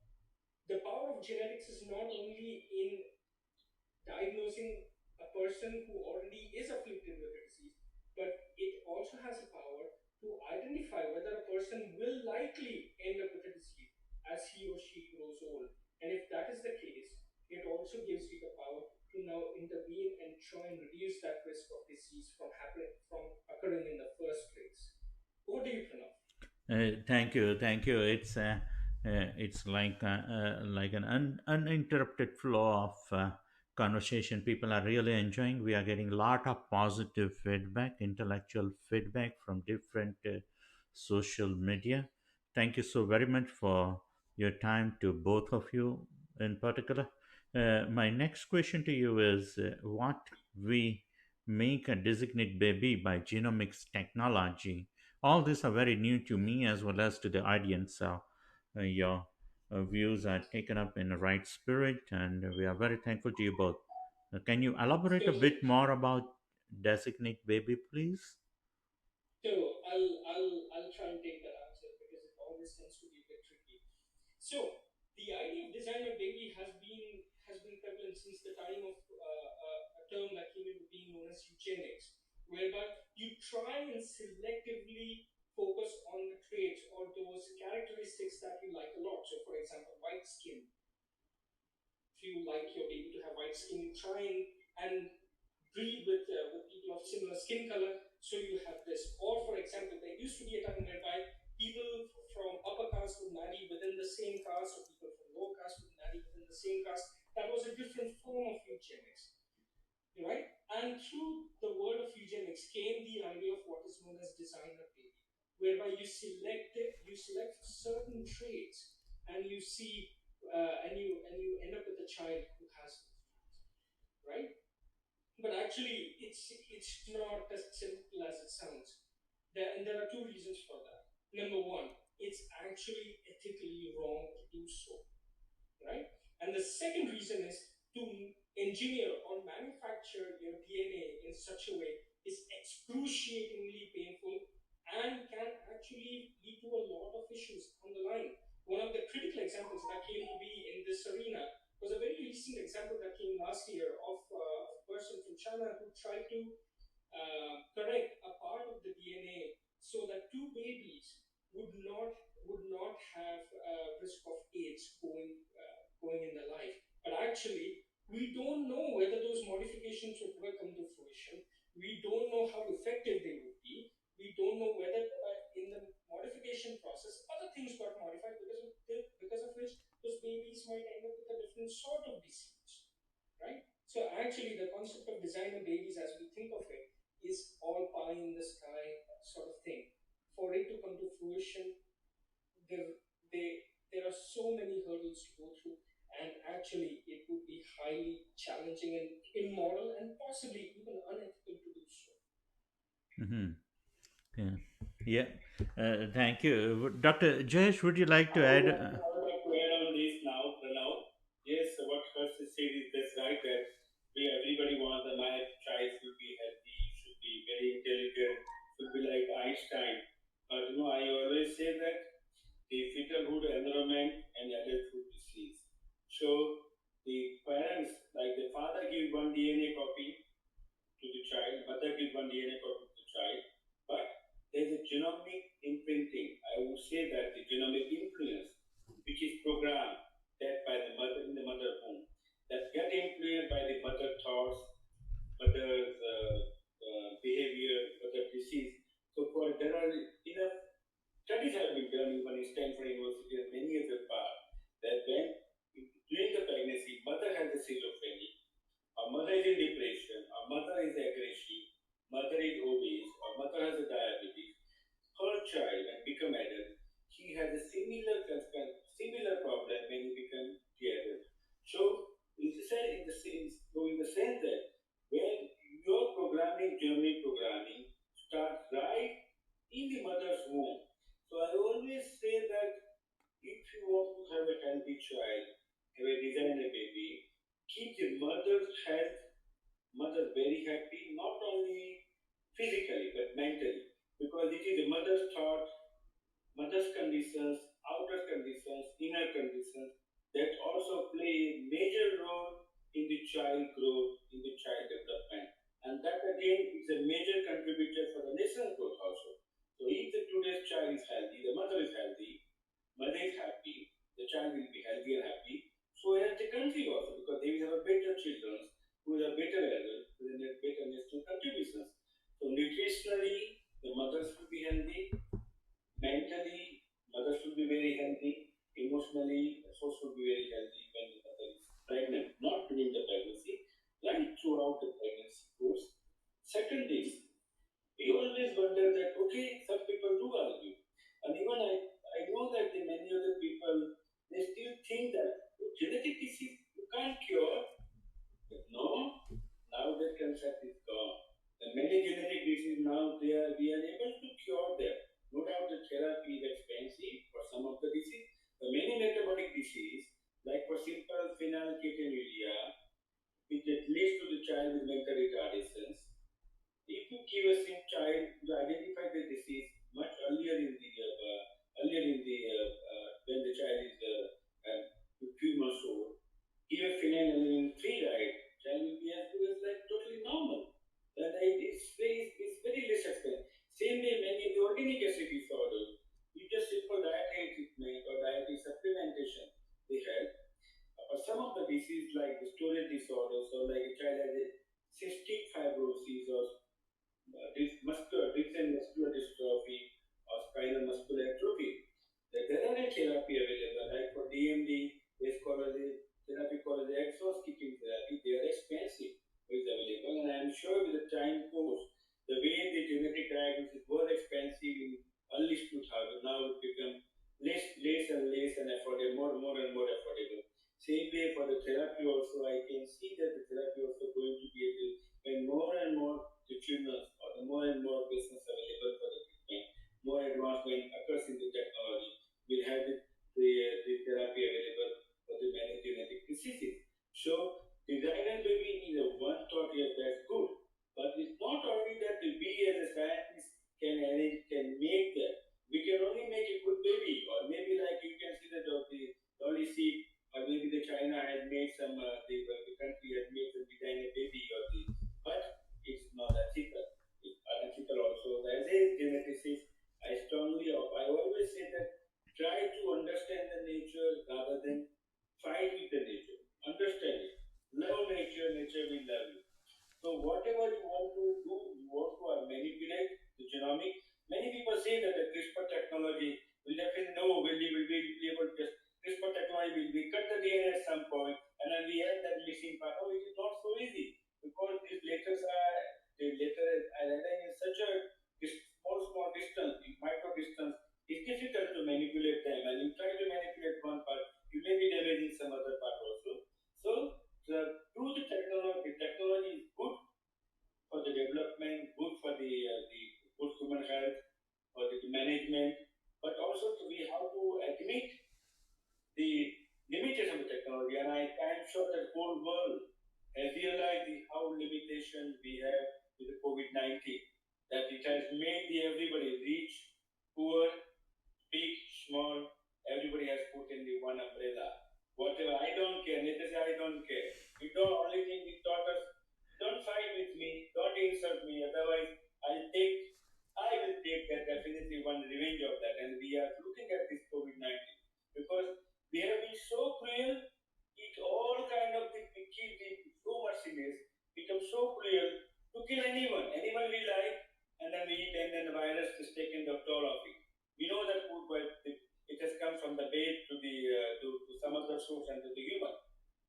the power of genetics is not only in diagnosing a person who already is afflicted with a disease, but it also has a power to identify whether a person will likely end up with a disease as he or she grows old. And if that is the case, it also gives you the power to now intervene and try and reduce that risk of disease from occurring in the first place. Over to you, Pranav. Thank you. It's like an uninterrupted flow of conversation. People are really enjoying. We are getting a lot of positive feedback, intellectual feedback from different social media. Thank you so very much for your time to both of you in particular. My next question to you is what we make a designate baby by genomics technology. All these are very new to me as well as to the audience. So your views are taken up in the right spirit, and we are very thankful to you both. Can you elaborate a So, bit more about designate baby, please? so I'll try and take that answer because it always tends to be a bit tricky. So the idea of designer baby has been prevalent since the time of a term that came into being known as eugenics, whereby you try and selectively focus on the traits or those characteristics that you like a lot. So, for example, white skin. If you like your baby to have white skin, you try and breed with people of similar skin color. So you have this. Or, for example, there used to be a time whereby people from upper caste would marry within the same caste, or people from lower caste would marry within the same caste. That was a different form of eugenics, right? And through the word of eugenics came the idea of what is known as designer baby, whereby you select certain traits, and you see, and you end up with a child who has those traits, right? But actually, it's not as simple as it sounds. And there are two reasons for that. Number one, it's actually ethically wrong to do so, right? And the second reason is to engineer or manufacture your DNA in such a way is excruciatingly painful and can actually lead to a lot of issues on the line. One of the critical examples that came to be in this arena was a very recent example that came last year of a person from China who tried to correct a part of the DNA so that two babies would not have risk of AIDS going in their life. But actually, we don't know whether those modifications would ever come to fruition. We don't know how effective they would be. We don't know whether in the modification process other things got modified because of which those babies might end up with a different sort of disease, right? So actually, the concept of designer babies, as we think of it, is all pie in the sky sort of thing. For it to come to fruition, there there are so many hurdles to go through, and actually, it would be highly challenging and immoral, and possibly even unethical to do so. Hmm. Yeah. Yeah. Thank you. Dr. Jayesh, would you like to add? I would like to add on this now, Pranav. Yes, what Harsh has said is that's right that everybody wants that my child should be healthy, should be very intelligent, should be like Einstein. But I always say that the fetalhood environment and adulthood disease. So the parents, like the father gives one DNA copy to the child, mother gives one DNA copy to the child, but there's a genomic imprinting. I would say that the genomic influence, which is programmed that by the mother in the mother womb, that get influenced by the mother thoughts, mother's behavior, mother disease. So for there are enough studies have been done even in Stanford University and many other parts that when during the pregnancy, mother has a schizophrenia, a mother is in depression, a mother is aggressive, mother is obese, or mother has a diabetes, her child when become adult, he has a similar problem when he become the adult. So it's said in the sense, so in the sense that when your programming, journey programming starts right in the mother's womb. So I always say that if you want to have a healthy child, have a designer baby, keep the mother's health, mother very happy, not only physically but mentally, because it is the mother's thought, mother's conditions, outer conditions, inner conditions that also play a major role in the child growth, in the child development. And that again is a major contributor for the national growth also. So if the today's child is healthy, the mother is happy, the child will be healthy and happy. So as the country also, because they will have a better children who will have better adults, who will have better national contributions. So nutritionally, the mothers will be healthy, mentally, mother should be very healthy. Emotionally, also should be very healthy when the mother is pregnant, not during the pregnancy, right throughout the pregnancy course. Second is, we always wonder that, okay, some people do argue. And even I know that the many other people, they still think that genetic disease you can't cure, but no, now that concept is gone. The many genetic diseases now we are able to cure them. No doubt the therapy is expensive for some of the disease. The many metabolic disease, like for simple phenylketonuria, which leads to the child with mental retardations, if you give a sick child to identify the disease much earlier in the when the child is a few months old, give a phenylalanine free diet, child will be as good as like totally normal. That it's very less expensive. Same way, many of the organic acid disorders, you just simple dietary treatment or dietary supplementation, they help. But some of the diseases like the storage disorders or like a child has a cystic fibrosis or different muscular dystrophy or spinal muscular atrophy. There are a therapy available, like for DMD, there's called a therapy called the exon-skipping therapy. They are expensive, but it's available, and I am sure with the time course, the way the genetic diagnosis was expensive in early 2000, now it become less and affordable, more and more affordable. Same way for the therapy also, I can see that the therapy also going to be able, when more and more the children or the more and more business available for the treatment, more advancement occurs in the technology, we'll have the therapy available for the many genetic diseases. So designer baby is a one thought, yes, that's good. But it's not only that we as a scientist can make that. We can only make a good baby, or maybe like you can see that of the dolly seed, or maybe the China has made some, the country has made some designer baby, or the, but it's not ethical. It's unethical also. As a geneticist, I always say that try to understand the nature rather than fight with the nature. Understand it. Love nature, nature will love you. So whatever you want to do, you want to manipulate the genomic. Many people say that the CRISPR technology will definitely no, will be able to just CRISPR technology will cut the DNA I'm sure that whole world has realized how limitation we have with the COVID-19, that it has made everybody rich, poor, big, small, everybody has put in the one umbrella. Whatever, I don't care. Let us say I don't care. You don't only thing it taught us, don't fight with me, don't insult me, otherwise I will take that definitely one revenge of that. And we are looking at this COVID-19 because we have been so cruel, it all kind of we keep so much serious, become so cruel to kill anyone we like, and then we eat, and then the virus is taking the toll of it. We know that food, well, it has come from the bait to the to some other source and to the human.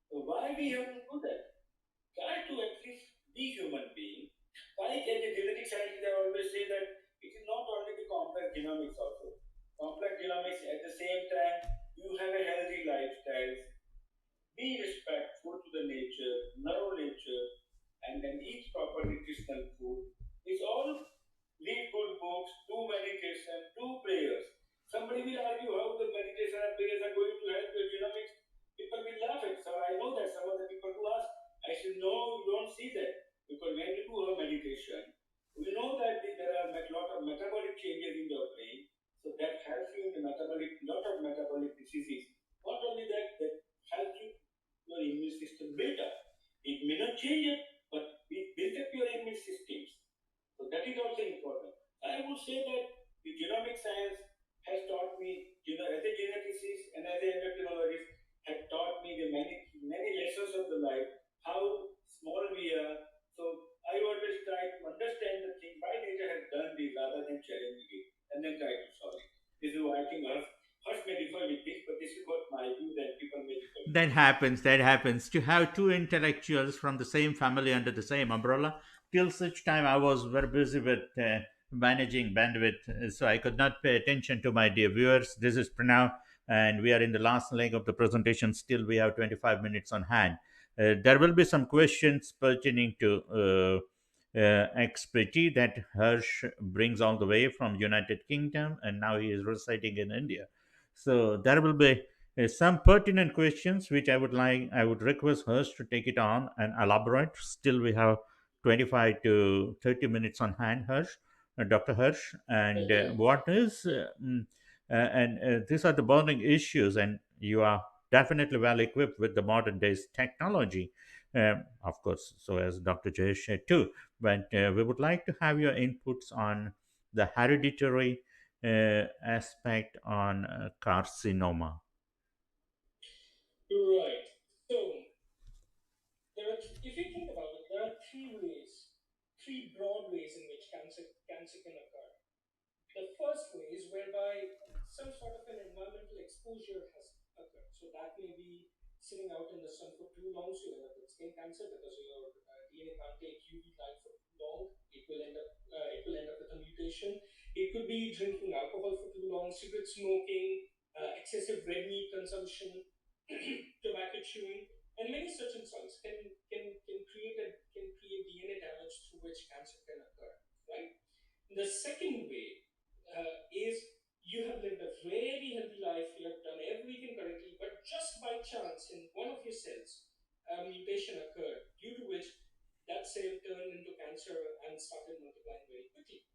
So why we have to do that? Try to at least be human being. Like as a genetic scientist, I always say that it is not only the complex genomics also. Complex genomics at the same time you have a healthy lifestyle, be respectful to the nature, know nature, and then eat proper nutritional food. It's all read good books, do meditation, do prayers. Somebody will argue how the meditation and prayers are going to help your genomics. People will laugh at. So I know that some of the people who ask, I said, no, you don't see that. Because when you do a meditation, we know that there are a lot of metabolic changes in your brain. So that helps you in the metabolic, lot of metabolic diseases. Not only that, that helps you your immune system build up. It may not change it, but it build up your immune systems. So that is also important. I would say that the genomic science has taught me, as a geneticist and as an endocrinologist, have taught me the many lessons of the life, how small we are. So I always try to understand the thing why nature has done this rather than challenging it and then try to solve it. This is why I think Harsh may differ with this, but this is what my view that people may differ with That this. happens. That happens. To have two intellectuals from the same family under the same umbrella. Till such time, I was very busy with managing bandwidth, so I could not pay attention to my dear viewers. This is Pranav, and we are in the last leg of the presentation. Still, we have 25 minutes on hand. There will be some questions pertaining to expertise that Harsh brings all the way from United Kingdom, and now he is residing in India. So there will be some pertinent questions which I would request Hers to take it on and elaborate. Still, we have 25 to 30 minutes on hand, Dr. Hirsch. And Okay. what is, and these are the burning issues, and you are definitely well equipped with the modern days technology. Of course, so as Dr. Jayesh said too. But we would like to have your inputs on the hereditary aspect on carcinoma. Right. So, if you think about it, there are three broad ways in which cancer can occur. The first way is whereby some sort of an environmental exposure has occurred. So that may be sitting out in the sun for too long, so you end up with skin cancer because your DNA can't take UV light for too long. It will end up with a mutation. It could be drinking alcohol for too long, cigarette smoking, excessive red meat consumption, tobacco chewing, and many such insults can create DNA damage through which cancer can occur. Right. The second way is you have lived a very healthy life, you have done everything correctly, but just by chance in one of your cells, a mutation occurred due to which that cell turned into cancer and started multiplying very quickly.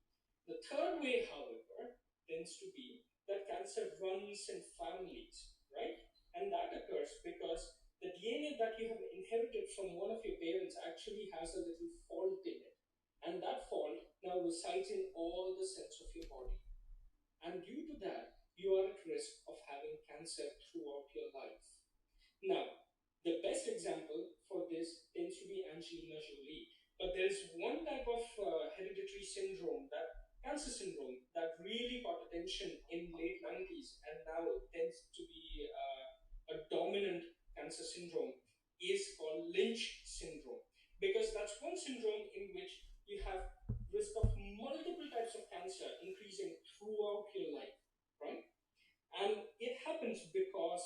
The third way, however, tends to be that cancer runs in families, right? And that occurs because the DNA that you have inherited from one of your parents actually has a little fault in it. And that fault now resides in all the cells of your body. And due to that, you are at risk of having cancer throughout your life. Now, the best example for this tends to be Angelina Jolie. But there's one type of hereditary syndrome, that cancer syndrome, that really got attention in late 90s and now tends to be a dominant cancer syndrome, is called Lynch syndrome. Because that's one syndrome in which you have risk of multiple types of cancer increasing throughout your life, right? And it happens because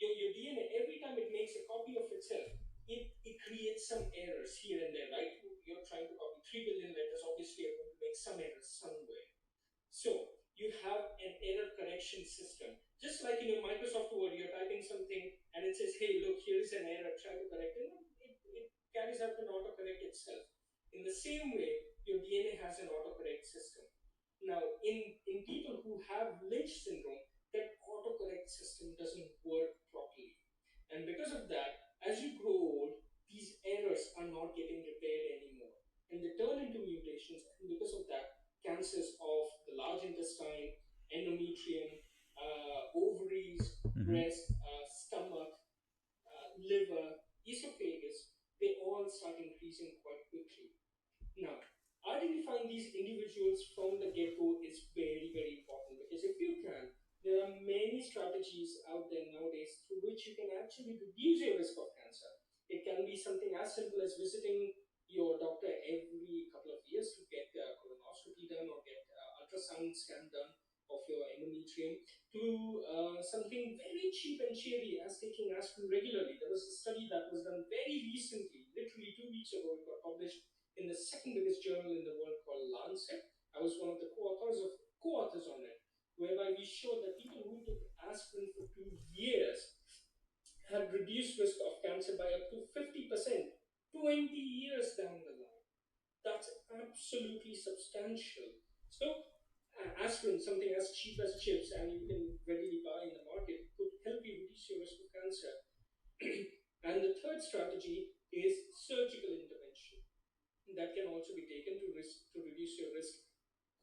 your DNA, every time it makes a copy of itself, it creates some errors here and there, right? You're trying to copy 3 billion letters, obviously you're going to make some errors somewhere. So you have an error correction system. Just like in your Microsoft Word, you're typing something and it says, hey, look, itself. In the same way, your DNA has an autocorrect system. Now, in people who have Lynch syndrome, that autocorrect system doesn't work properly. And because of that, as you grow old, these errors are not getting repaired anymore. And they turn into mutations. And because of that, cancers of the large intestine, endometrium, ovaries, Hmm. breast, stomach, liver, esophagus, they all start increasing quite quickly. Now, identifying these individuals from the get go is very, very important because if you can, there are many strategies out there nowadays through which you can actually reduce your risk of cancer. It can be something as simple as visiting your doctor every couple of years to get colonoscopy done or get ultrasound scan done of your endometrium to something very cheap and cheery as taking aspirin regularly. There was a study that was done very recently, literally 2 weeks ago. It got published in the second biggest journal in the world called Lancet. I was one of the co-authors on it, whereby we showed that people who took aspirin for 2 years had reduced risk of cancer by up to 50%, 20 years down the line. That's absolutely substantial. So, aspirin, something as cheap as chips, and you can readily buy in the market, could help you reduce your risk of cancer. And the third strategy is surgical intervention that can also be taken to reduce your risk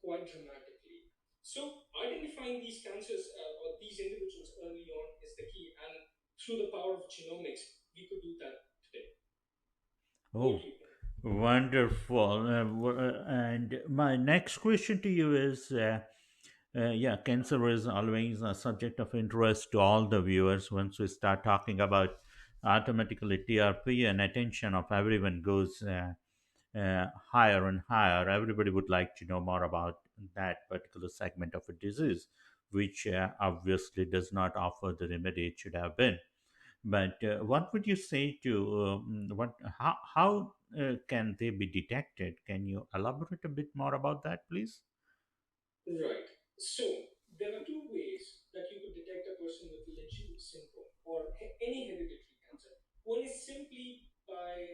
quite dramatically. So identifying these cancers or these individuals early on is the key, and through the power of genomics, we could do that today. What Oh, do you think? wonderful. And my next question to you is yeah, cancer is always a subject of interest to all the viewers. Once we start talking about automatically TRP and attention of everyone goes higher and higher. Everybody would like to know more about that particular segment of a disease, which obviously does not offer the remedy it should have been. But what would you say to what? How can they be detected? Can you elaborate a bit more about that, please? Right. So there are two ways that you could detect a person with Lynch syndrome or any hereditary cancer. One is simply by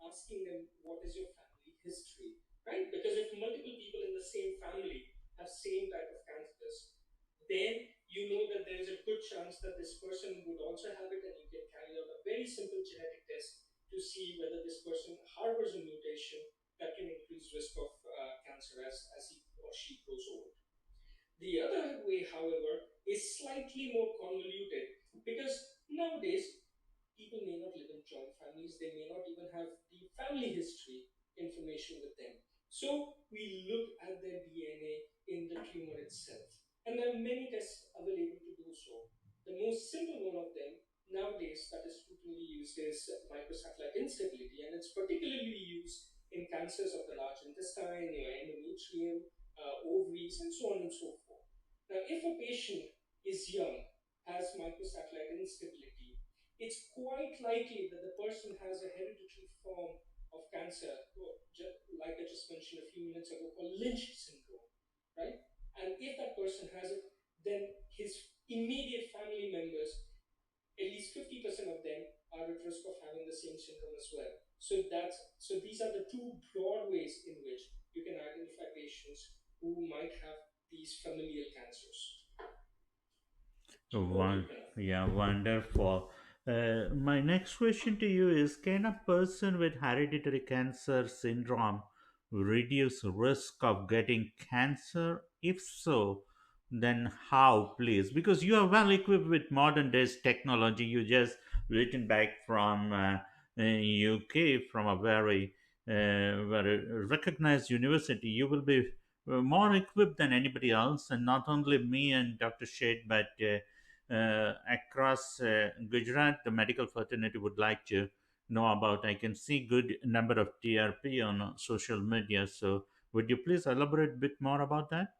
asking them what is your family history, right? Because if multiple people in the same family have same type of cancers, then you know that there is a good chance that this person would also have it, and you can carry out a very simple genetic test to see whether this person harbors a mutation that can increase risk of cancer as he or she grows old. The other way, however, is slightly more convoluted because nowadays people may not live in joint families, they may not even have the family history information with them. So we look at their DNA in the tumor itself. And there are many tests available to do so. The most simple one of them nowadays that is routinely used is microsatellite instability, and it's particularly used in cancers of the large intestine, your endometrium, ovaries, and so on and so forth. Now, if a patient is young, has microsatellite instability, it's quite likely that the person has a hereditary form of cancer, like I just mentioned a few minutes ago, called Lynch syndrome, right? And if that person has it, then his immediate family members, at least 50% of them, are at risk of having the same syndrome as well. So these are the two broad ways in which you can identify patients who might have these familial cancers. What do you One, think? yeah, wonderful. My next question to you is: can a person with hereditary cancer syndrome reduce risk of getting cancer? If so, then how, please? Because you are well equipped with modern days technology. You just written back from UK from a very recognized university. You will be more equipped than anybody else, and not only me and Dr. Shade, but across Gujarat, the medical fraternity would like to know about. I can see good number of TRP on social media. So, would you please elaborate a bit more about that?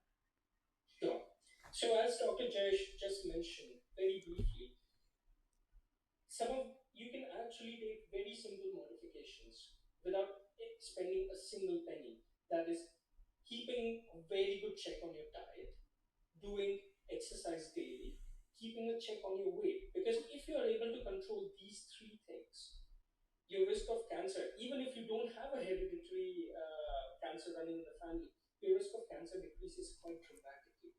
Sure. So, as Dr. Jayesh just mentioned very briefly, some of you can actually take very simple modifications without spending a single penny. That is, keeping a very good check on your diet, doing exercise daily, keeping a check on your weight. Because if you are able to control these three things, your risk of cancer, even if you don't have a hereditary cancer running in the family, your risk of cancer decreases quite dramatically.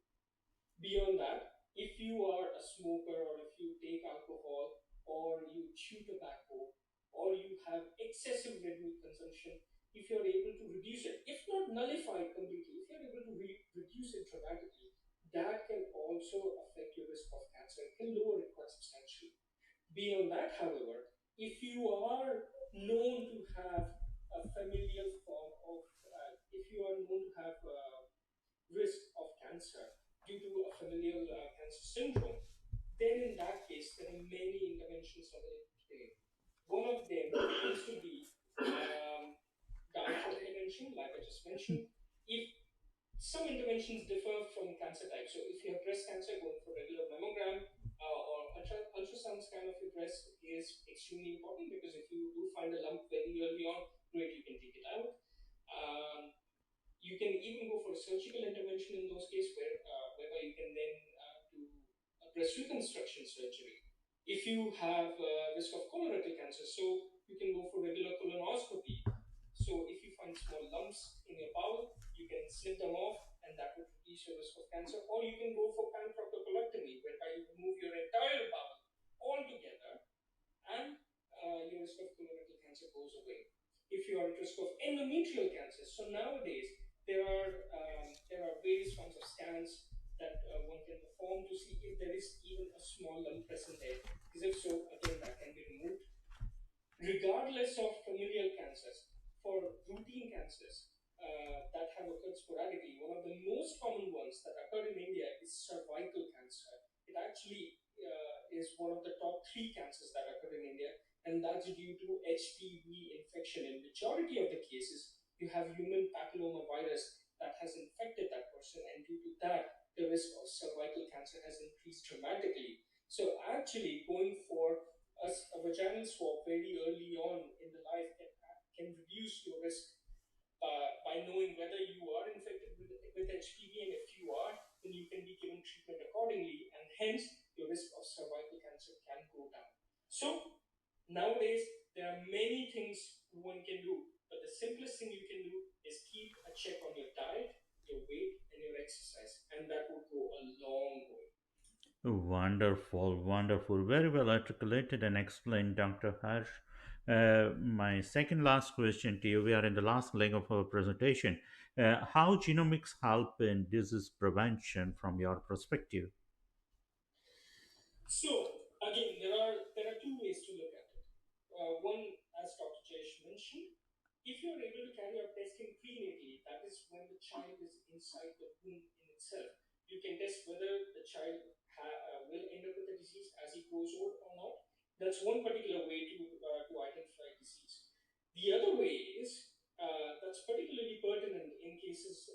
Beyond that, if you are a smoker, or if you take alcohol, or you chew tobacco, or you have excessive red meat consumption, if you're able to reduce it, if not nullify it completely, if you're able to reduce it dramatically, that can also affect your risk of cancer. It can lower it quite substantially. Beyond that, however, if you are known to have a familial form of, if you are known to have risk of cancer due to a familial cancer syndrome, then in that case, there are many interventions available today. One of them tends to be dietary intervention, like I just mentioned. If some interventions differ from cancer type, so if you have breast cancer, going for regular mammogram or ultrasound scan of your breast is extremely important, because if you do find a lump very early on, great, you can take it out. Um, you can even go for a surgical intervention in those cases, whereby you can then do a breast reconstruction surgery. If you have risk of colorectal cancer, so you can go for regular colonoscopy. So if you find small lumps in your bowel, you can snip them off, and that would reduce your risk of cancer. Or you can go for panproctocolectomy, whereby you remove your entire bowel altogether, and your risk of colorectal cancer goes away. If you are at risk of endometrial cancer, so nowadays there are various forms of scans that one can perform to see if there is even a small lump present there. Because if so, again, that can be removed. Regardless of familial cancers, for routine cancers that have occurred sporadically, one of the most common ones that occur in India is cervical cancer. It actually is one of the top three cancers that occur in India, and that's due to HPV infection. In majority of the cases, you have human papillomavirus that has infected that person, and due to that, the risk of cervical cancer has increased dramatically. So actually, going for a vaginal swab very early on in the life can reduce your risk by knowing whether you are infected with HPV, and if you are, then you can be given treatment accordingly, and hence your risk of cervical cancer can go down. So nowadays, there are many things one can do, but the simplest thing you can do is keep a check on your diet, your weight, and your exercise, and that will go a long way. Wonderful, wonderful. Very well articulated and explained, Dr. Harsh. My second last question to you. We are in the last leg of our presentation. How genomics help in disease prevention from your perspective? So again, there are two ways to look at it. One, as Dr. Jayesh mentioned, if you are able to carry out testing prenatally, that is when the child is inside the womb in itself, you can test whether the child will end up with the disease as he grows old or not. That's one particular way to identify disease. The other way is that's particularly pertinent in cases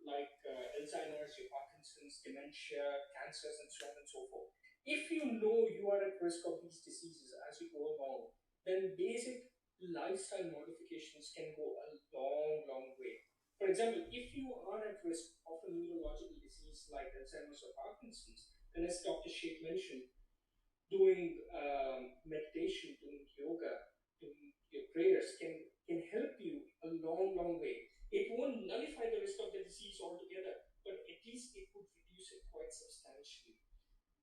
like Alzheimer's, your Parkinson's, dementia, cancers, and so on and so forth. If you know you are at risk of these diseases as you go along, then basic lifestyle modifications can go a long, long way. For example, if you are at risk of a neurological disease like Alzheimer's or Parkinson's, then as Dr. Sheikh mentioned, doing meditation, doing yoga, doing your prayers can help you a long, long way. It won't nullify the risk of the disease altogether, but at least it would reduce it quite substantially.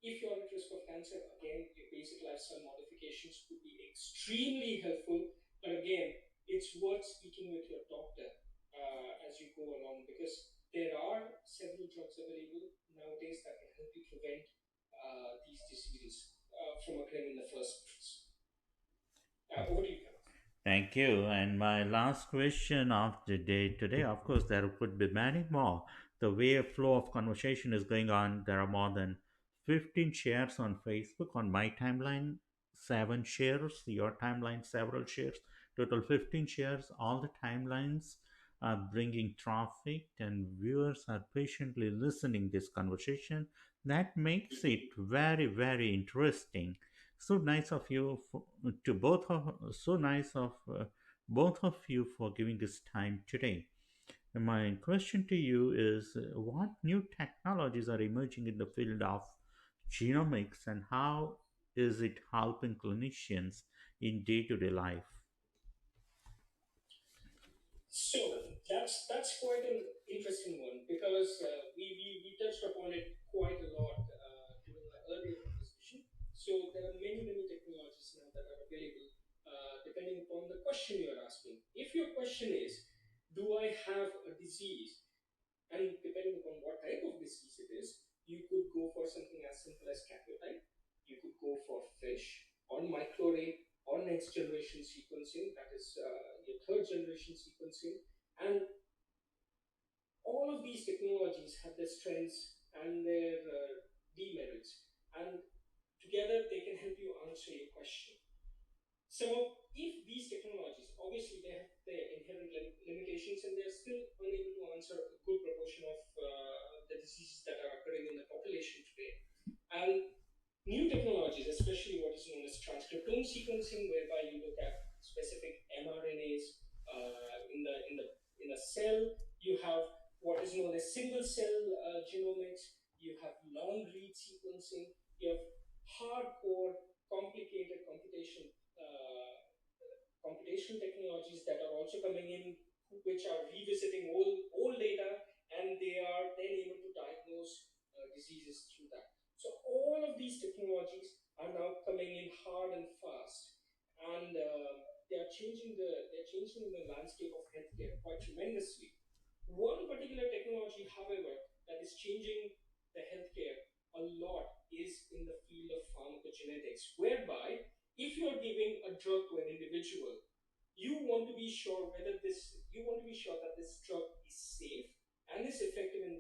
If you're at risk of cancer, again, your basic lifestyle modifications could be extremely helpful. But again, it's worth speaking with your doctor as you go along, because there are several drugs available nowadays that can help you prevent these diseases from occurring in the first place. Over to you, Kenneth. Thank you. And my last question of the day today, of course, there could be many more. The way a flow of conversation is going on, there are more than 15 shares on Facebook. On my timeline, 7 shares. Your timeline, several shares. Total 15 shares. All the timelines are bringing traffic, and viewers are patiently listening this conversation. That makes it very, very interesting. So nice of you to both of so nice of both of you for giving this time today. And my question to you is, what new technologies are emerging in the field of genomics, and how is it helping clinicians in day to day life? So that's quite an interesting one because we touched upon it quite a lot during our earlier conversation. So there are many technologies now that are available depending upon the question you're asking. If your question is, do I have a disease? And depending upon what type of disease it is, you could go for something as simple as cardiotype. You could go for fish on microarray or next generation sequencing, that is your third generation sequencing. And all of these technologies have their strengths and their demerits. And together they can help you answer your question. So, if these technologies, obviously they have their inherent limitations and they're still unable to answer a good proportion of the diseases that are occurring in the population today. And new technologies, especially what is known as transcriptome sequencing, whereby you look at specific mRNAs in a cell. You have what is known as single cell genomics. You have long read sequencing. You have hardcore, complicated computation technologies that are also coming in, which are revisiting old data, and they are then able to diagnose diseases through that. So all of these technologies are now coming in hard and fast, and they're changing the landscape of healthcare quite tremendously. One particular technology, however, that is changing the healthcare a lot is in the field of pharmacogenetics, whereby if you're giving a drug to an individual, you want to be sure that this drug is safe and is effective in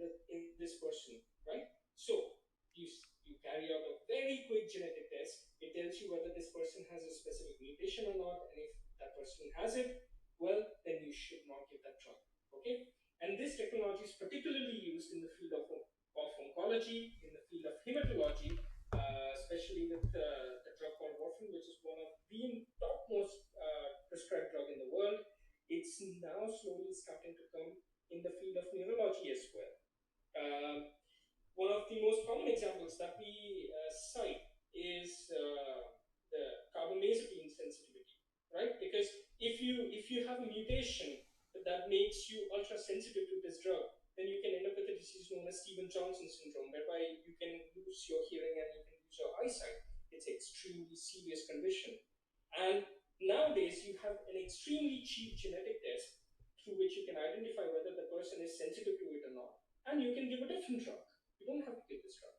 this person, right? So you carry out a very quick genetic test. It tells you whether this person has a specific mutation or not, and if that person has it, well, then you should not give that drug. Okay? And this technology is particularly used in the field of oncology, in the field of hematology, especially with the drug called warfarin, which is one of the topmost prescribed drug in the world. It's now slowly starting to come in the field of neurology as well. Um, One of the most common examples that we cite is the carbamazepine sensitivity, right? Because if you have a mutation that makes you ultra sensitive to this drug, then you can end up with a disease known as Stevens-Johnson syndrome, whereby you can lose your hearing and you can lose your eyesight. It's an extremely serious condition. And nowadays, you have an extremely cheap genetic test through which you can identify whether the person is sensitive to it or not. And you can give a different drug. You don't have to give this drug.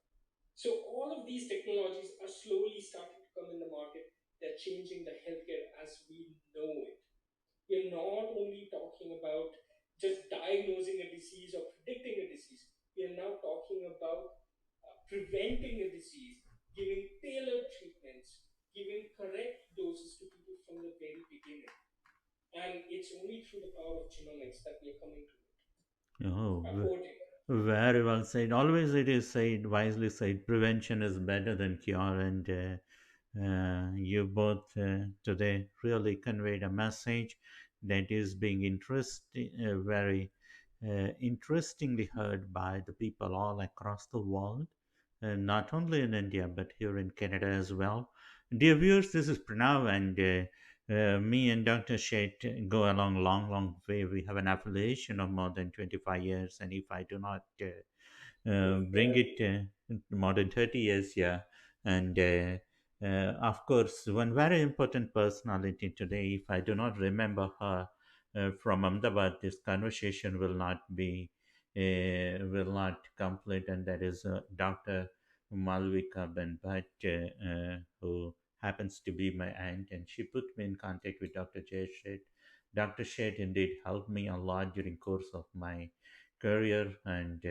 So all of these technologies are slowly starting to come in the market. They're changing the healthcare as we know it. We're not only talking about just diagnosing a disease or predicting a disease. We are now talking about preventing a disease, giving tailored treatments, giving correct doses to people from the very beginning. And it's only through the power of genomics that we are coming to Oh, afford it. very well said. Always it is said, wisely said, prevention is better than cure. And you both today really conveyed a message that is being very interestingly heard by the people all across the world, not only in India but here in Canada as well. Dear viewers, this is Pranav, and me and Dr. Shet go along long way. We have an affiliation of more than 25 years, and if I do not bring it more than 30 years, yeah. And of course, one very important personality today, if I do not remember her from Ahmedabad, this conversation will not complete, and that is Dr. Malvika Benbhat, who happens to be my aunt, and she put me in contact with Dr. Jay Shet. Dr. Shet indeed helped me a lot during course of my career, and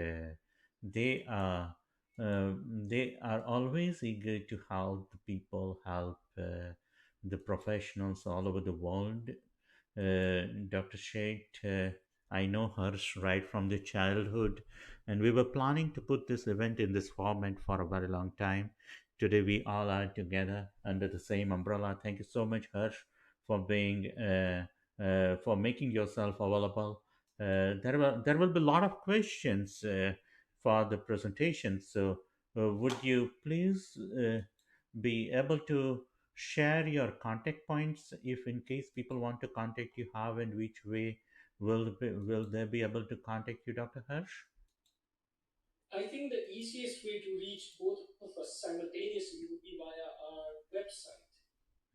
they are they are always eager to help the people, help the professionals all over the world. Dr. Shait, I know her right from the childhood, and we were planning to put this event in this format for a very long time. Today, we all are together under the same umbrella. Thank you so much, Harsh, for making yourself available. There will be a lot of questions for the presentation. So, would you please be able to share your contact points if in case people want to contact you? How and which way will they be able to contact you, Dr. Hirsch? I think the easiest way to reach both of us simultaneously would be via our website.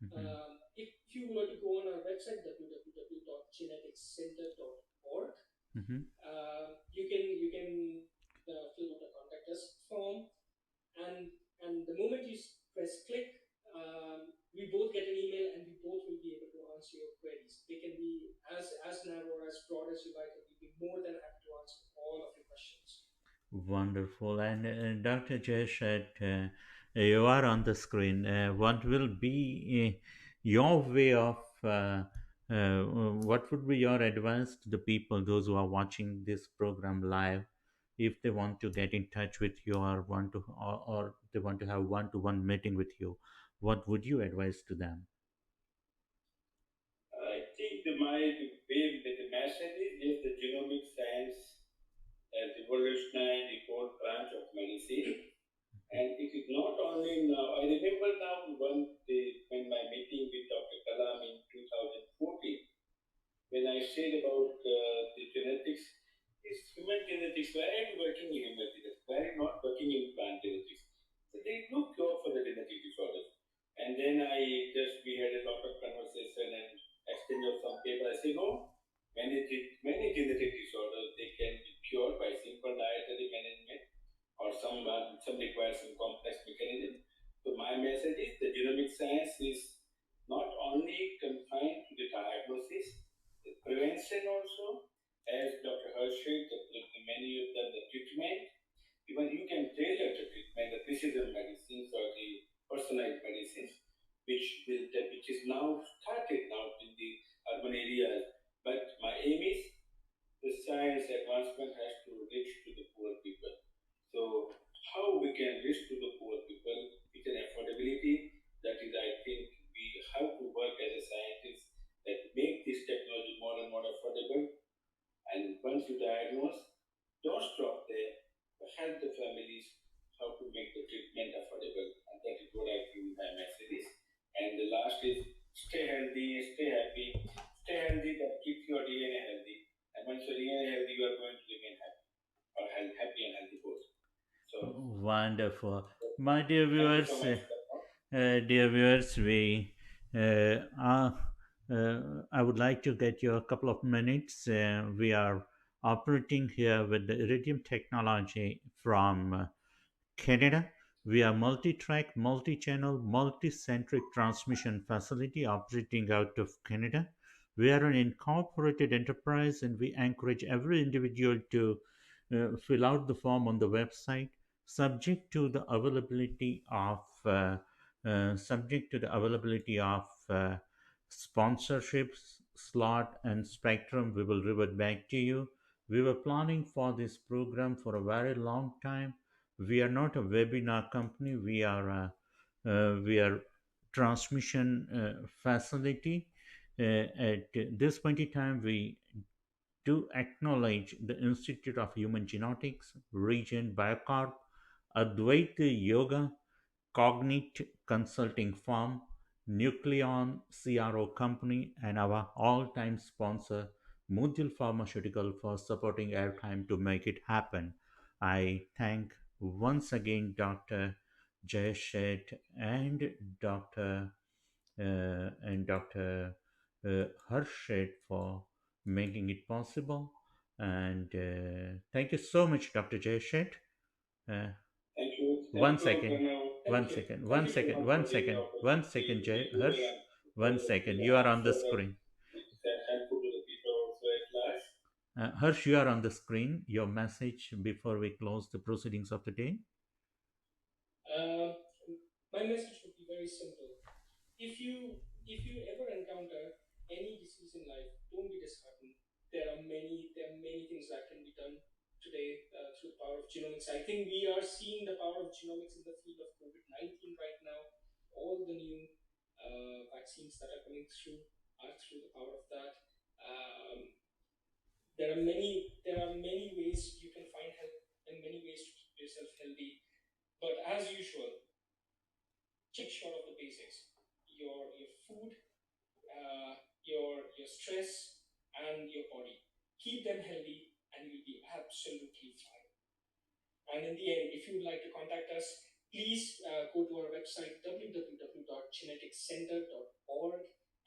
Hmm. If you were to go on our website, www.geneticscenter.org, Hmm. you can fill out a contact us form, and the moment you press click, we both get an email, and we both will be able to answer your queries. They can be as narrow or as broad as you like, and we'd be more than happy to answer all of your questions. Wonderful. And Dr. Jayashat, you are on the screen. What will be your way of, what would be your advice to the people, those who are watching this program live, if they want to get in touch with you or they want to have one-to-one meeting with you? What would you advise to them? I think the message is just the genomic science has revolutionized the whole branch of medicine. And it is not only now. I remember now when my meeting with Dr. Kalam in 2014, when I said about the genetics, is human genetics, why are you working in human genetics? Why are you not working in plant genetics? So there is no cure for the genetic disorders. And then we had a lot of conversation and exchange of some paper. I say, no, many genetic disorders, they can be cured by simple dietary management, or some require some complex mechanism. So my message is the genomic science is not only confined to the diagnosis, the prevention also, as Dr. Hershey, many of them, the treatment, even you can tailor the treatment, the precision medicines or the personalized medicines, which is now started now in the urban areas. But my aim is the science advancement has to reach to the poor people. So how we can reach to the poor people with an affordability, that is, I think we have to work as a scientist that make this technology more and more affordable. And once you diagnose, don't stop there, but help the families how to make the treatment affordable. And that is what I think my message is. And the last is stay healthy, stay happy, stay healthy, that keeps your DNA healthy. And once your DNA healthy, you are going to remain happy, or happy and healthy both. So Wonderful. My dear thank you so viewers, much for that. dear viewers, uh, are, I would like to get you a couple of minutes. We are operating here with the Iridium technology from Canada. We are multi-track, multi-channel, multi-centric transmission facility operating out of Canada. We are an incorporated enterprise, and we encourage every individual to fill out the form on the website, subject to the availability of sponsorships slot and spectrum. We will revert back to you. We were planning for this program for a very long time. We are not a webinar company. We are transmission facility. At this point in time, we do acknowledge the Institute of Human Genetics, Region Biocorp, Advaita Yoga, Cognite Consulting Firm, Nucleon CRO Company, and our all-time sponsor, Mudil Pharmaceutical, for supporting airtime to make it happen. I thank once again Dr. Jay Shet and Dr. Dr. Harshit for making it possible. And thank you so much, Dr. Jay Shet. Uh, one Thank you, second, Pranav. one Thank you. second, Thank one you so second, much. one Giving second, one second, opportunity Jay to Harsh. for One the second, you are on the answer that screen. is helpful to the people also at large. Harsh, you are on the screen. Your message before we close the proceedings of the day. Um, my message would be very simple. If you ever encounter any disease in life, don't be disheartened. There are many things that can be done today through the power of genomics. I think we are seeing the power of genomics in the field of COVID-19 right now. All the new vaccines that are coming through are through the power of that. Um, there are many ways you can find help and many ways to keep yourself healthy. But as usual, Check short of the basics. Your food, your stress, and your body. Keep them healthy, and you'll be absolutely fine. And in the end, if you would like to contact us, please go to our website www.geneticscenter.org,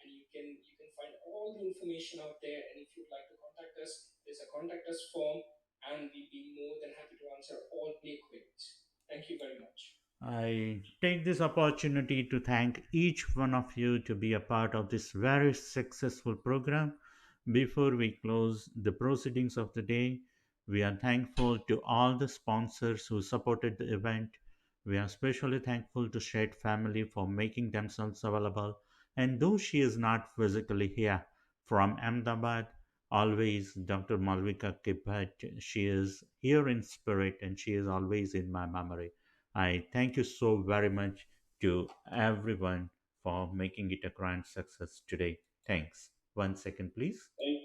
and you can find all the information out there. And if you'd like to contact us, there's a contact us form, and we'd be more than happy to answer all your queries. Thank you very much. I take this opportunity to thank each one of you to be a part of this very successful program. Before we close the proceedings of the day, we are thankful to all the sponsors who supported the event. We are especially thankful to Shed family for making themselves available. And though she is not physically here from Ahmedabad, always Dr. Malvika Kibhat, she is here in spirit and she is always in my memory. I thank you so very much to everyone for making it a grand success today. Thanks. 1 second, please. Thank